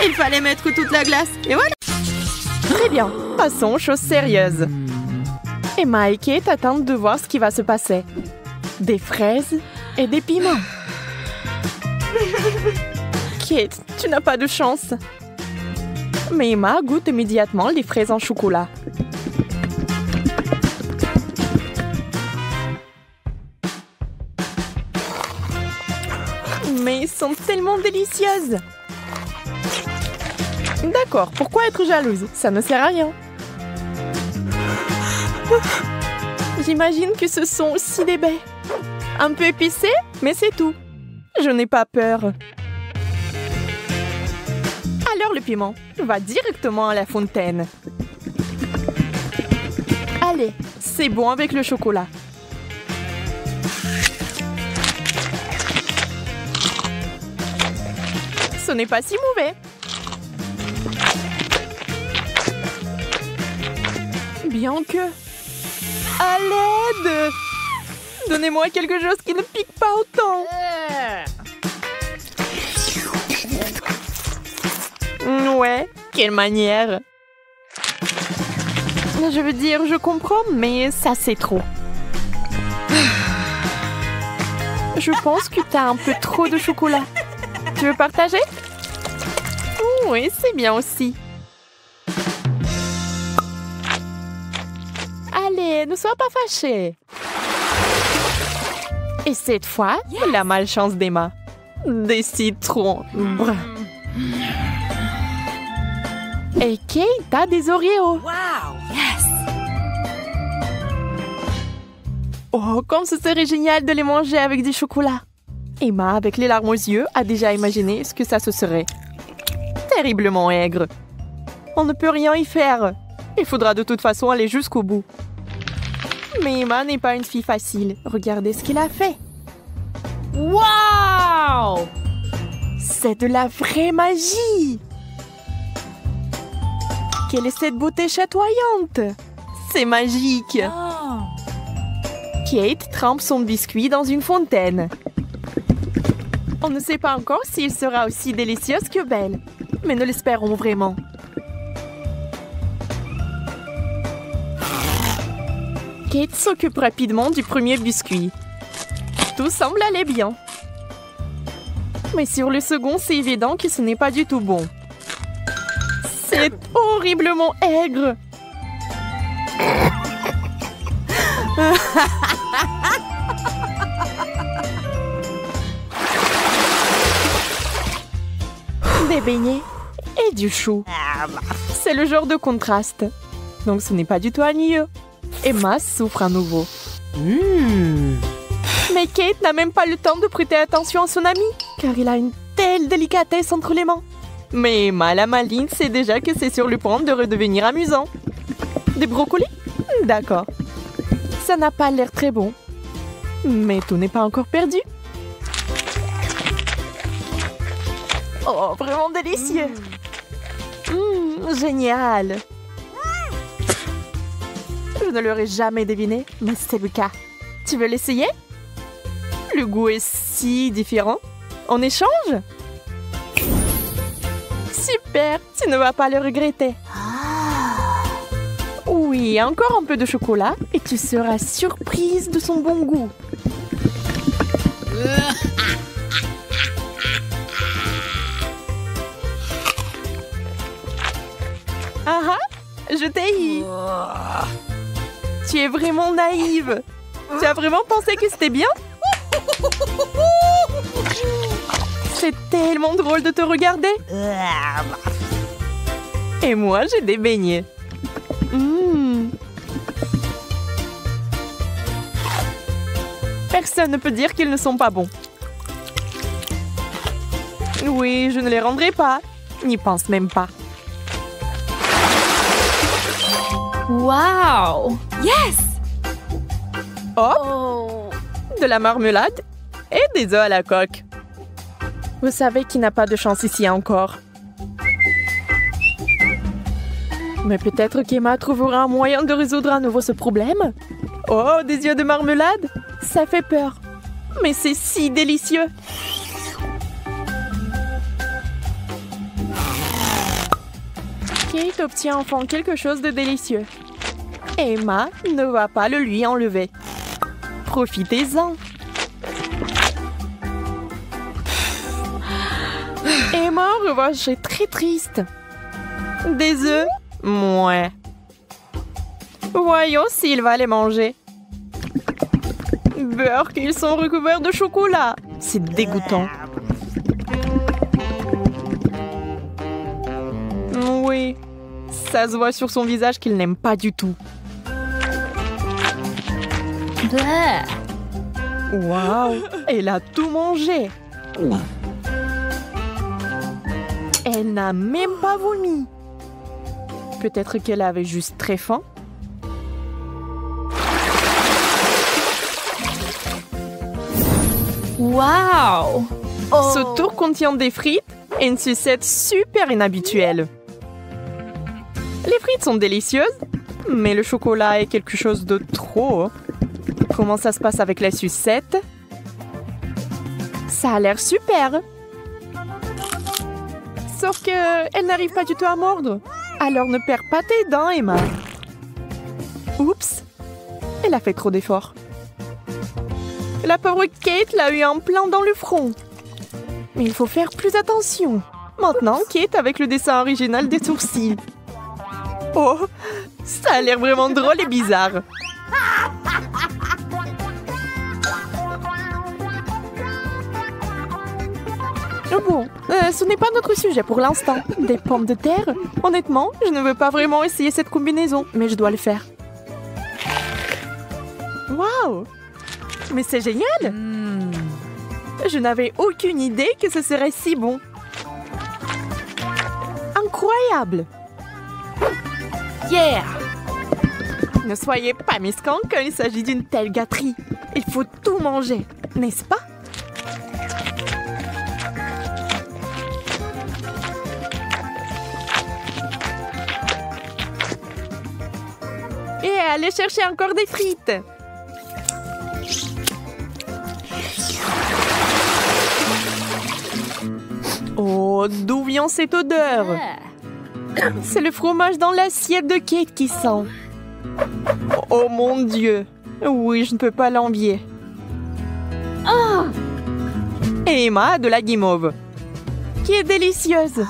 Il fallait mettre toute la glace. Et voilà. Très bien. Passons aux choses sérieuses. Emma et Kate attendent de voir ce qui va se passer. Des fraises et des piments. Kate, tu n'as pas de chance. Mais Emma goûte immédiatement les fraises en chocolat. Mais elles sont tellement délicieuses. D'accord, pourquoi être jalouse? Ça ne sert à rien. J'imagine que ce sont aussi des baies. Un peu épicées, mais c'est tout. Je n'ai pas peur. Alors le piment va directement à la fontaine. Allez, c'est bon avec le chocolat. Ce n'est pas si mauvais. Bien que... à l'aide! Donnez-moi quelque chose qui ne pique pas autant. Ouais, quelle manière. Je veux dire, je comprends, mais ça c'est trop. Je pense que t'as un peu trop de chocolat. Tu veux partager? Oui, c'est bien aussi. Allez, ne sois pas fâchée. Et cette fois, la malchance d'Emma. Des citrons bruns. Et Kate a des Oreos. Wow! Yes! Oh, comme ce serait génial de les manger avec du chocolat. Emma, avec les larmes aux yeux, a déjà imaginé ce que ça se serait. Terriblement aigre. On ne peut rien y faire. Il faudra de toute façon aller jusqu'au bout. Mais Emma n'est pas une fille facile. Regardez ce qu'il a fait. Wow! C'est de la vraie magie! Quelle est cette beauté chatoyante? C'est magique! Oh. Kate trempe son biscuit dans une fontaine. On ne sait pas encore s'il sera aussi délicieux que belle, mais nous l'espérons vraiment. Kate s'occupe rapidement du premier biscuit. Tout semble aller bien. Mais sur le second, c'est évident que ce n'est pas du tout bon. C'est horriblement aigre. Des beignets. et du chou. C'est le genre de contraste. Donc ce n'est pas du tout ennuyeux. Emma souffre à nouveau. Mais Kate n'a même pas le temps de prêter attention à son ami, car il a une telle délicatesse entre les mains. Mais Emma, la maline, sait déjà que c'est sur le point de redevenir amusant. Des brocolis? D'accord. Ça n'a pas l'air très bon. Mais tout n'est pas encore perdu. Oh, vraiment délicieux. Génial. Je ne l'aurais jamais deviné, mais c'est le cas. Tu veux l'essayer? Le goût est si différent. On échange? Super, tu ne vas pas le regretter. Oui, encore un peu de chocolat et tu seras surprise de son bon goût. Ah ah, je t'ai eu. Tu es vraiment naïve. Tu as vraiment pensé que c'était bien? C'est tellement drôle de te regarder. Et moi, j'ai des beignets. Personne ne peut dire qu'ils ne sont pas bons. Oui, je ne les rendrai pas. N'y pense même pas. Wow! Yes! Hop! De la marmelade et des œufs à la coque. Vous savez qui n'a pas de chance ici encore. Mais peut-être qu'Emma trouvera un moyen de résoudre à nouveau ce problème. Oh, des yeux de marmelade? Ça fait peur. Mais c'est si délicieux. Kate obtient enfin quelque chose de délicieux. Emma ne va pas le lui enlever. Profitez-en. Emma, en revanche, est très triste. Des œufs? Mouais. Voyons s'il va les manger. Beurre qu'ils sont recouverts de chocolat. C'est dégoûtant. Oui, ça se voit sur son visage qu'il n'aime pas du tout. Waouh, elle a tout mangé. Elle n'a même pas vomi. Peut-être qu'elle avait juste très faim. Wow! Ce tour contient des frites et une sucette super inhabituelle. Les frites sont délicieuses, mais le chocolat est quelque chose de trop. Comment ça se passe avec la sucette? Ça a l'air super. Sauf que elle n'arrive pas du tout à mordre. Alors ne perds pas tes dents, Emma. Oups, elle a fait trop d'efforts. La pauvre Kate l'a eu en plein dans le front. Mais il faut faire plus attention. Maintenant, Kate avec le dessin original des sourcils. Oh, ça a l'air vraiment drôle et bizarre. Bon, ce n'est pas notre sujet pour l'instant. Des pommes de terre? Honnêtement, je ne veux pas vraiment essayer cette combinaison, mais je dois le faire. Waouh! Mais c'est génial! Je n'avais aucune idée que ce serait si bon. Incroyable! Yeah! Ne soyez pas mesquins quand il s'agit d'une telle gâterie. Il faut tout manger, n'est-ce pas? Et allez chercher encore des frites. Oh, d'où vient cette odeur? C'est le fromage dans l'assiette de Kate qui sent. Oh mon Dieu. Oui, je ne peux pas l'envier. Et Emma a de la guimauve, qui est délicieuse.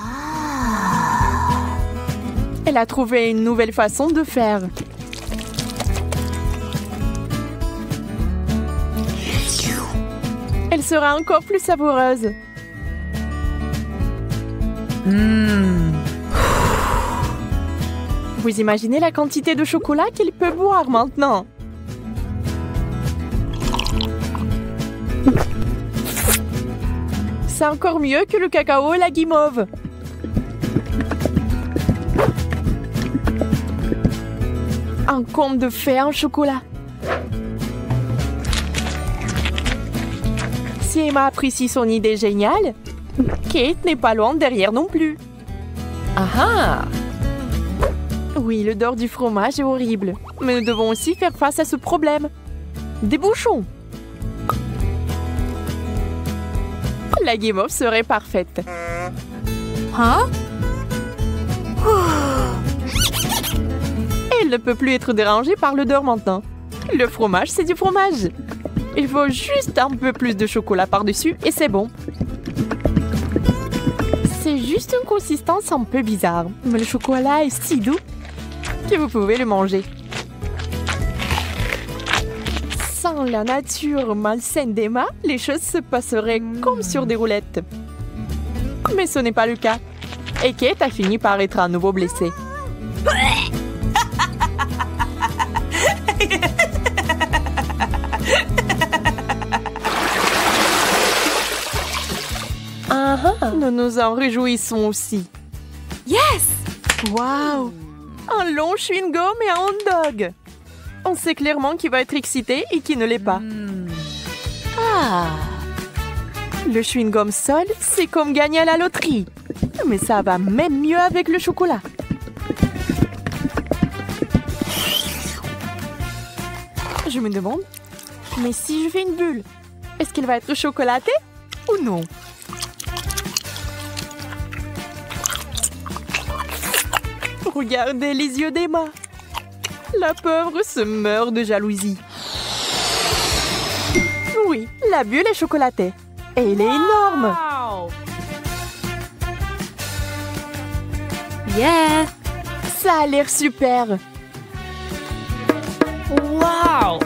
Elle a trouvé une nouvelle façon de faire. Elle sera encore plus savoureuse. Vous imaginez la quantité de chocolat qu'il peut boire maintenant? C'est encore mieux que le cacao et la guimauve. Un conte de fées en chocolat. Si Emma apprécie son idée géniale, Kate n'est pas loin derrière non plus. Ah ah! Oui, l'odeur du fromage est horrible, mais nous devons aussi faire face à ce problème. Des bouchons! La guimauve serait parfaite. Huh? Elle ne peut plus être dérangée par l'odeur maintenant. Le fromage, c'est du fromage. Il faut juste un peu plus de chocolat par-dessus et c'est bon. C'est juste une consistance un peu bizarre, mais le chocolat est si doux que vous pouvez le manger. Sans la nature malsaine d'Emma, les choses se passeraient comme sur des roulettes. Mais ce n'est pas le cas. Et Kate a fini par être à nouveau blessée. Nous nous en réjouissons aussi. Yes! Waouh! Un long chewing-gum et un hot dog. On sait clairement qui va être excité et qui ne l'est pas. Ah! Le chewing-gum seul, c'est comme gagner à la loterie. Mais ça va même mieux avec le chocolat. Je me demande, mais si je fais une bulle, est-ce qu'elle va être chocolatée ou non? Regardez les yeux d'Emma. La pauvre se meurt de jalousie. Oui, la bulle est chocolatée. Et elle est énorme. Yeah! Ça a l'air super. Wow!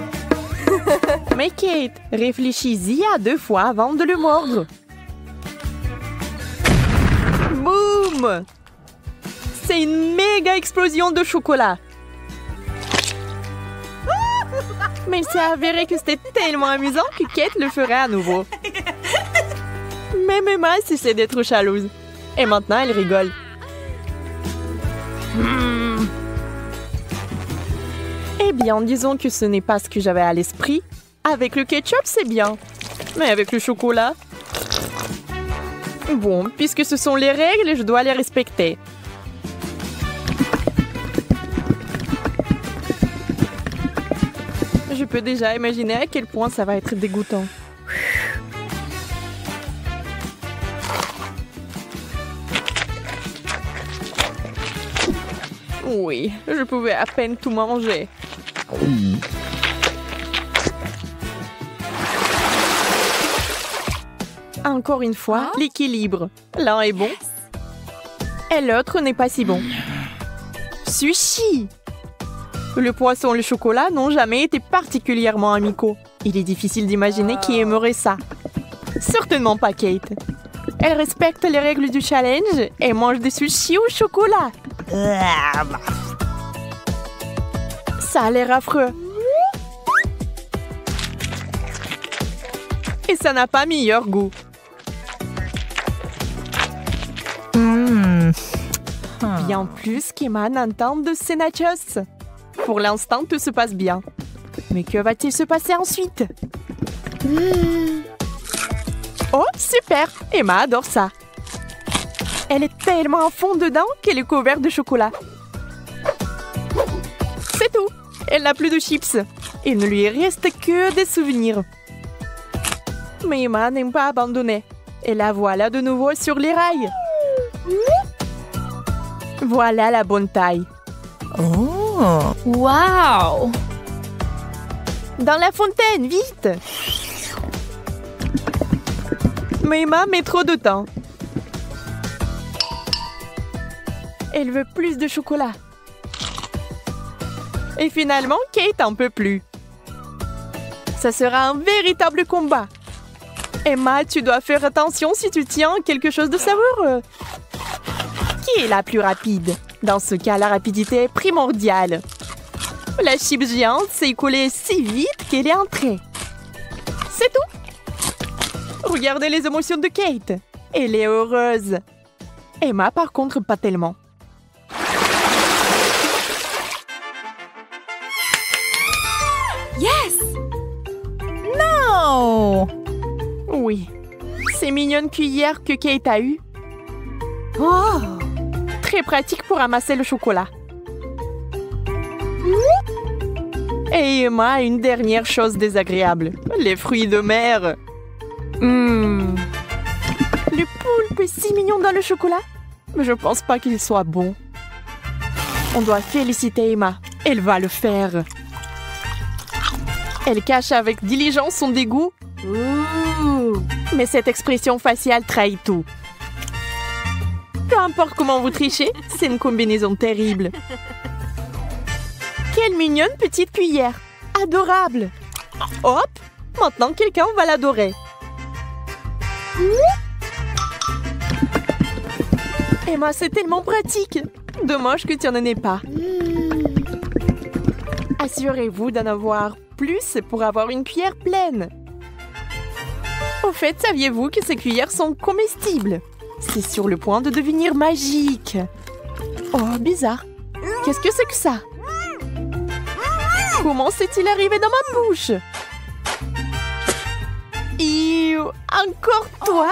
Mais Kate, réfléchis-y à 2 fois avant de le mordre. Boum! C'est une méga explosion de chocolat. Mais il s'est avéré que c'était tellement amusant que Kate le ferait à nouveau. Même Emma cessait d'être jalouse. Et maintenant, elle rigole. Eh bien, disons que ce n'est pas ce que j'avais à l'esprit. Avec le ketchup, c'est bien. Mais avec le chocolat... Bon, puisque ce sont les règles, je dois les respecter. Je peux déjà imaginer à quel point ça va être dégoûtant. Oui, je pouvais à peine tout manger. Encore une fois, l'équilibre. L'un est bon et l'autre n'est pas si bon. Sushi! Le poisson et le chocolat n'ont jamais été particulièrement amicaux. Il est difficile d'imaginer qui aimerait ça. Certainement pas Kate. Elle respecte les règles du challenge et mange des sushis au chocolat. Ça a l'air affreux. Et ça n'a pas meilleur goût. Bien plus qu'Emma n'entend de ces nachos. Pour l'instant, tout se passe bien. Mais que va-t-il se passer ensuite? Oh, super! Emma adore ça. Elle est tellement à fond dedans qu'elle est couverte de chocolat. C'est tout. Elle n'a plus de chips. Il ne lui reste que des souvenirs. Mais Emma n'aime pas abandonner. Et la voilà de nouveau sur les rails. Voilà la bonne taille. Oh! Wow! Dans la fontaine, vite! Mais Emma met trop de temps. Elle veut plus de chocolat. Et finalement, Kate en peut plus. Ça sera un véritable combat. Emma, tu dois faire attention si tu tiens quelque chose de savoureux. Qui est la plus rapide? Dans ce cas, la rapidité est primordiale. La chips géante s'est écoulée si vite qu'elle est entrée. C'est tout. Regardez les émotions de Kate. Elle est heureuse. Emma, par contre, pas tellement. Yes! Non! Oui. Ces mignonnes cuillères que Kate a eues. Oh! Très pratique pour ramasser le chocolat. Et Emma a une dernière chose désagréable. Les fruits de mer. Le poulpe est si mignon dans le chocolat. Mais je pense pas qu'il soit bon. On doit féliciter Emma. Elle va le faire. Elle cache avec diligence son dégoût. Mais cette expression faciale trahit tout. Peu importe comment vous trichez, c'est une combinaison terrible. Quelle mignonne petite cuillère. Adorable. Hop, maintenant quelqu'un va l'adorer. Emma, c'est tellement pratique. Dommage que tu n'en aies pas. Assurez-vous d'en avoir plus pour avoir une cuillère pleine. Au fait, saviez-vous que ces cuillères sont comestibles? C'est sur le point de devenir magique. Oh, bizarre. Qu'est-ce que c'est que ça? Comment s'est-il arrivé dans ma bouche? Encore toi?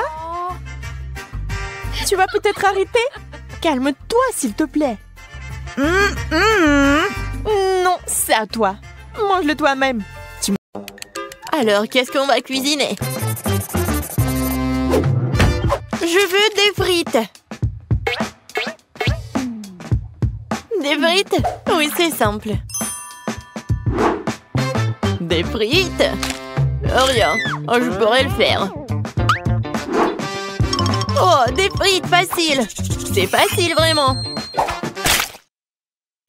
Tu vas peut-être arrêter? Calme-toi, s'il te plaît. Non, c'est à toi. Mange-le toi-même. Alors, qu'est-ce qu'on va cuisiner? Je veux des frites. Des frites? Oui, c'est simple. Des frites? Rien, je pourrais le faire. Oh, des frites, facile. C'est facile, vraiment.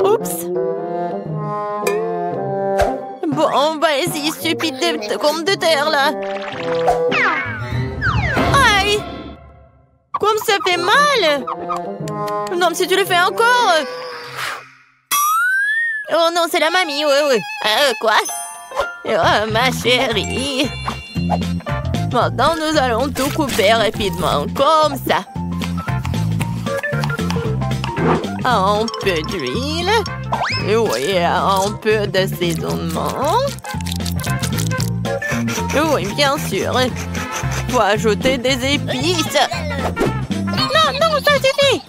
Oups. Bon, vas-y, stupide compte de terre, là. Aïe! Comme ça fait mal! Non, mais si tu le fais encore... Oh non, c'est la mamie, oui. Quoi? Oh, ma chérie. Maintenant, nous allons tout couper rapidement, comme ça. Un peu d'huile. Oui, un peu d'assaisonnement. Oui, bien sûr. Faut ajouter des épices. Non, ça suffit.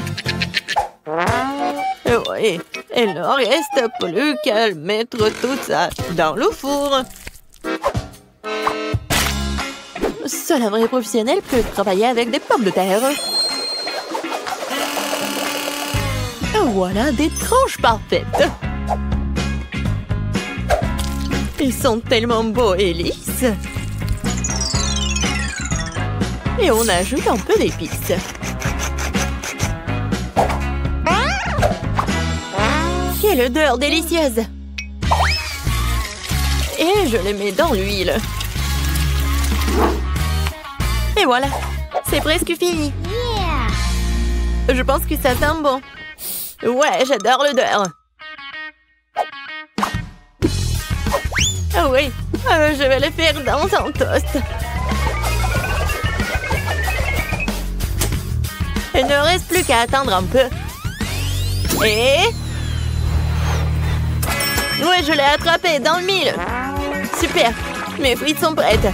Oui, il ne reste plus qu'à mettre tout ça dans le four. Seul un vrai professionnel peut travailler avec des pommes de terre. Voilà des tranches parfaites. Ils sont tellement beaux et lisses. Et on ajoute un peu d'épices. Quelle odeur délicieuse! Et je les mets dans l'huile. Et voilà, c'est presque fini. Je pense que ça sent bon. Ouais, j'adore l'odeur. Oui, je vais le faire dans un toast. Il ne reste plus qu'à attendre un peu. Et... ouais, je l'ai attrapé dans le mille. Super, mes frites sont prêtes.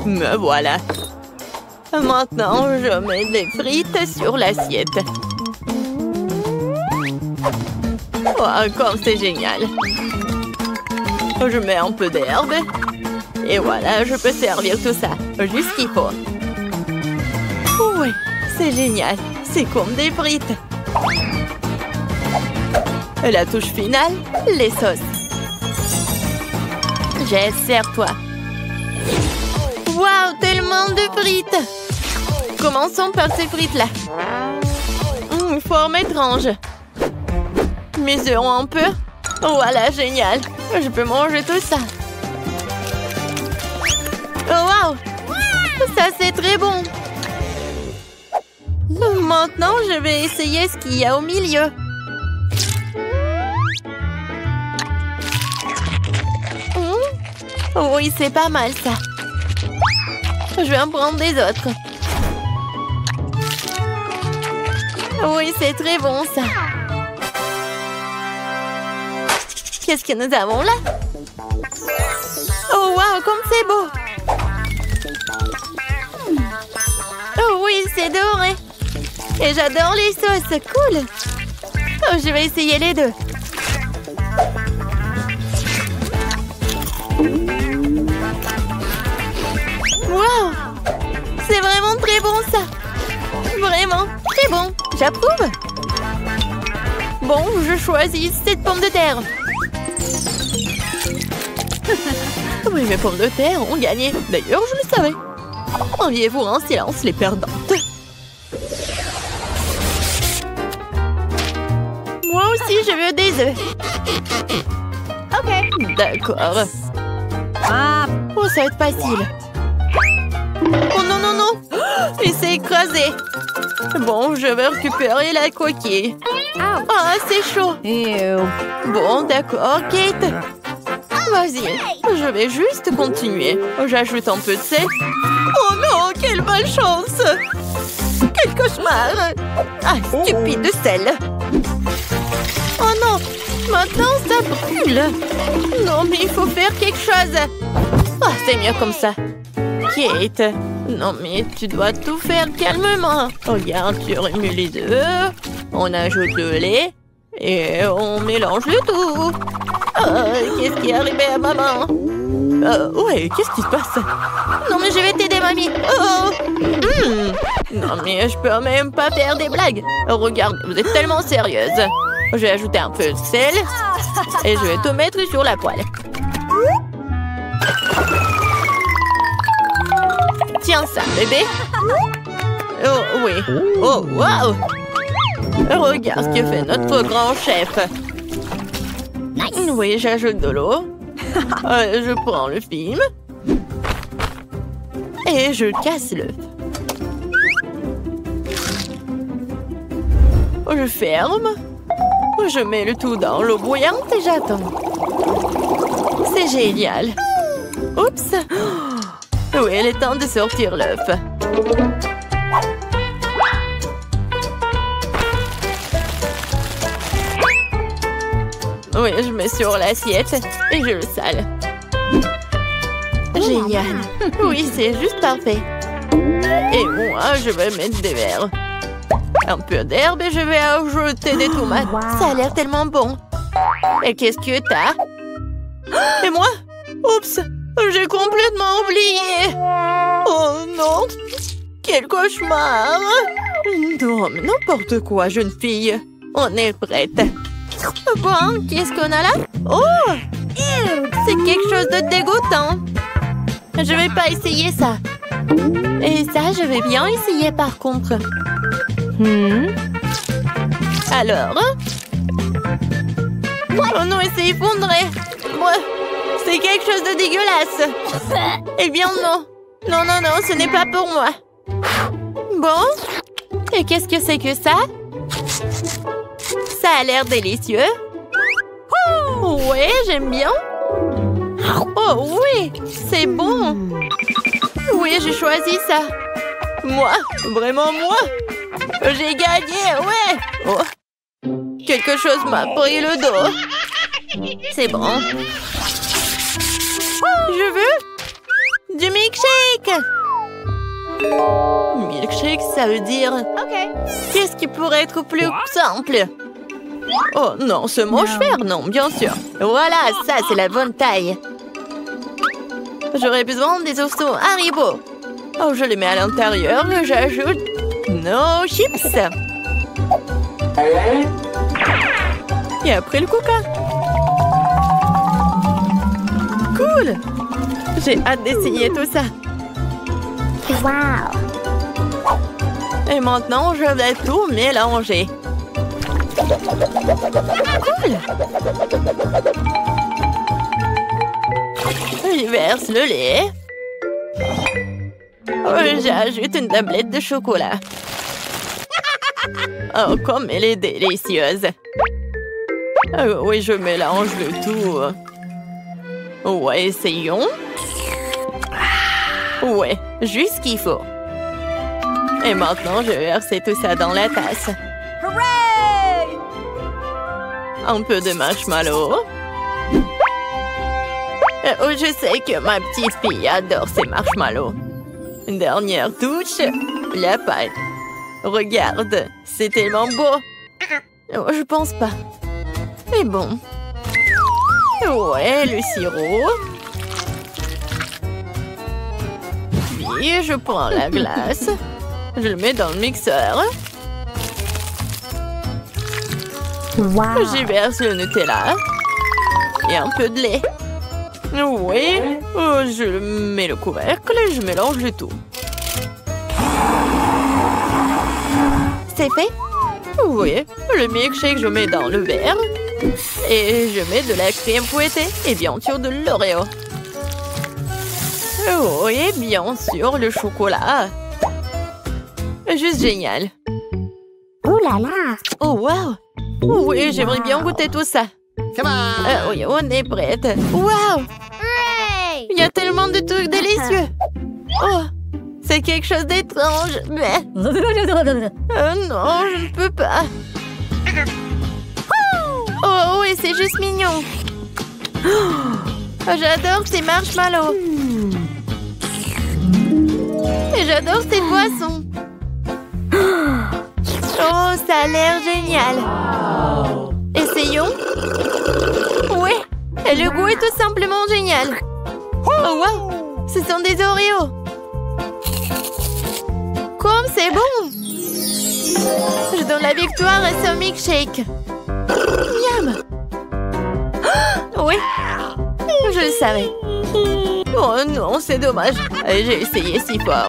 Me voilà. Maintenant, je mets des frites sur l'assiette. Oh, comme c'est génial. Je mets un peu d'herbe. Et voilà, je peux servir tout ça. Juste ce qu'il faut. Oui, c'est génial. C'est comme des frites. La touche finale, les sauces. Serre-toi. Waouh, tellement de frites. Commençons par ces frites-là. Forme étrange. Mesurons un peu. Voilà, génial. Je peux manger tout ça. Oh, waouh! Ça, c'est très bon. Maintenant, je vais essayer ce qu'il y a au milieu. Oui, c'est pas mal ça. Je vais en prendre des autres. Oui, c'est très bon ça. Qu'est-ce que nous avons là? Oh wow, comme c'est beau! Oh oui, c'est doré. Et j'adore les sauces, cool! Oh, je vais essayer les deux. Wow! C'est vraiment très bon ça! Vraiment, très bon! J'approuve! Bon, je choisis cette pomme de terre. Oui, mes pommes de terre ont gagné. D'ailleurs, je le savais. Enviez-vous en silence les perdantes. Moi aussi, je veux des œufs. Ok. D'accord. Oh, ça va être facile. Oh non, non, non. Il s'est écrasé. Bon, je vais récupérer la coquille. Ah, c'est chaud. Bon, d'accord, Kate. Vas-y, je vais juste continuer. J'ajoute un peu de sel. Oh non, quelle malchance! Quel cauchemar! Ah, stupide sel! Oh non, maintenant ça brûle! Non, mais il faut faire quelque chose! Ah, c'est mieux comme ça. Kate, non mais tu dois tout faire calmement. Regarde, tu remues les œufs, on ajoute le lait et on mélange le tout. Qu'est-ce qui est arrivé à maman? Ouais, qu'est-ce qui se passe? Non mais je vais t'aider, mamie. Non mais je peux même pas faire des blagues. Regarde, vous êtes tellement sérieuse. Je vais ajouter un peu de sel et je vais tout mettre sur la poêle. Tiens ça, bébé. Oh oui. Oh wow. Regarde ce que fait notre grand chef. Oui, j'ajoute de l'eau. Je prends le film. Et je casse l'œuf. Je ferme. Je mets le tout dans l'eau bouillante et j'attends. C'est génial. Oups. Oui, il est temps de sortir l'œuf. Oui, je mets sur l'assiette et je le sale. Génial. Oui, c'est juste parfait. Et moi, je vais mettre des verres. Un peu d'herbe et je vais ajouter des tomates. Ça a l'air tellement bon. Et qu'est-ce que t'as? Et moi? Oups, j'ai complètement oublié. Oh non, quel cauchemar. Non, mais n'importe quoi, jeune fille. On est prête. Bon, qu'est-ce qu'on a là? Oh! C'est quelque chose de dégoûtant. Je vais pas essayer ça. Et ça, je vais bien essayer par contre. Alors? Oh non, c'est effondré. C'est quelque chose de dégueulasse. Eh bien non. Non, non, non, ce n'est pas pour moi. Bon. Et qu'est-ce que c'est que ça? Ça a l'air délicieux. Oh, ouais, j'aime bien. Oh oui, c'est bon. Oui, j'ai choisi ça. Moi, vraiment moi. J'ai gagné, ouais. Oh. Quelque chose m'a pris le dos. C'est bon. Je veux du milkshake. Milkshake, ça veut dire... Qu'est-ce qui pourrait être plus simple? Oh non, ce mange-fer, non, bien sûr. Voilà, ça, c'est la bonne taille. J'aurais besoin des ossements Haribo. Oh, je les mets à l'intérieur et j'ajoute nos chips. Et après le coca. Cool. J'ai hâte d'essayer tout ça. Wow! Et maintenant, je vais tout mélanger. Cool! Je verse le lait. J'ajoute une tablette de chocolat. Oh, comme elle est délicieuse. Oui, je mélange le tout. Ouais, essayons. Ouais, juste ce qu'il faut. Et maintenant, je vais verser tout ça dans la tasse. Hooray! Un peu de marshmallow. Oh, je sais que ma petite fille adore ces marshmallows. Une dernière touche, la pâte. Regarde, c'est tellement beau. Oh, je pense pas. Mais bon. Ouais, le sirop. Puis, je prends la glace. Je le mets dans le mixeur. Wow. J'y verse le Nutella. Et un peu de lait. Oui. Je mets le couvercle et je mélange le tout. C'est fait? Oui. Le milkshake, je mets dans le verre. Et je mets de la crème fouettée. Et bien sûr de l'Oreo. Oui, bien sûr, le chocolat. Juste génial. Ouh là là. Oh, wow. Oui, j'aimerais bien goûter tout ça. Oui, on est prête. Wow! Il y a tellement de trucs délicieux. Oh, c'est quelque chose d'étrange. Mais... non, je ne peux pas. Oh, oui, c'est juste mignon. Oh, j'adore ces marshmallows. Et j'adore ces boissons. Oh, ça a l'air génial. Essayons. Ouais, et le goût est tout simplement génial. Oh, wow, ce sont des Oreos. Comme c'est bon. Je donne la victoire à ce milkshake. Miam. Oui, je le savais. Oh non, c'est dommage. J'ai essayé si fort.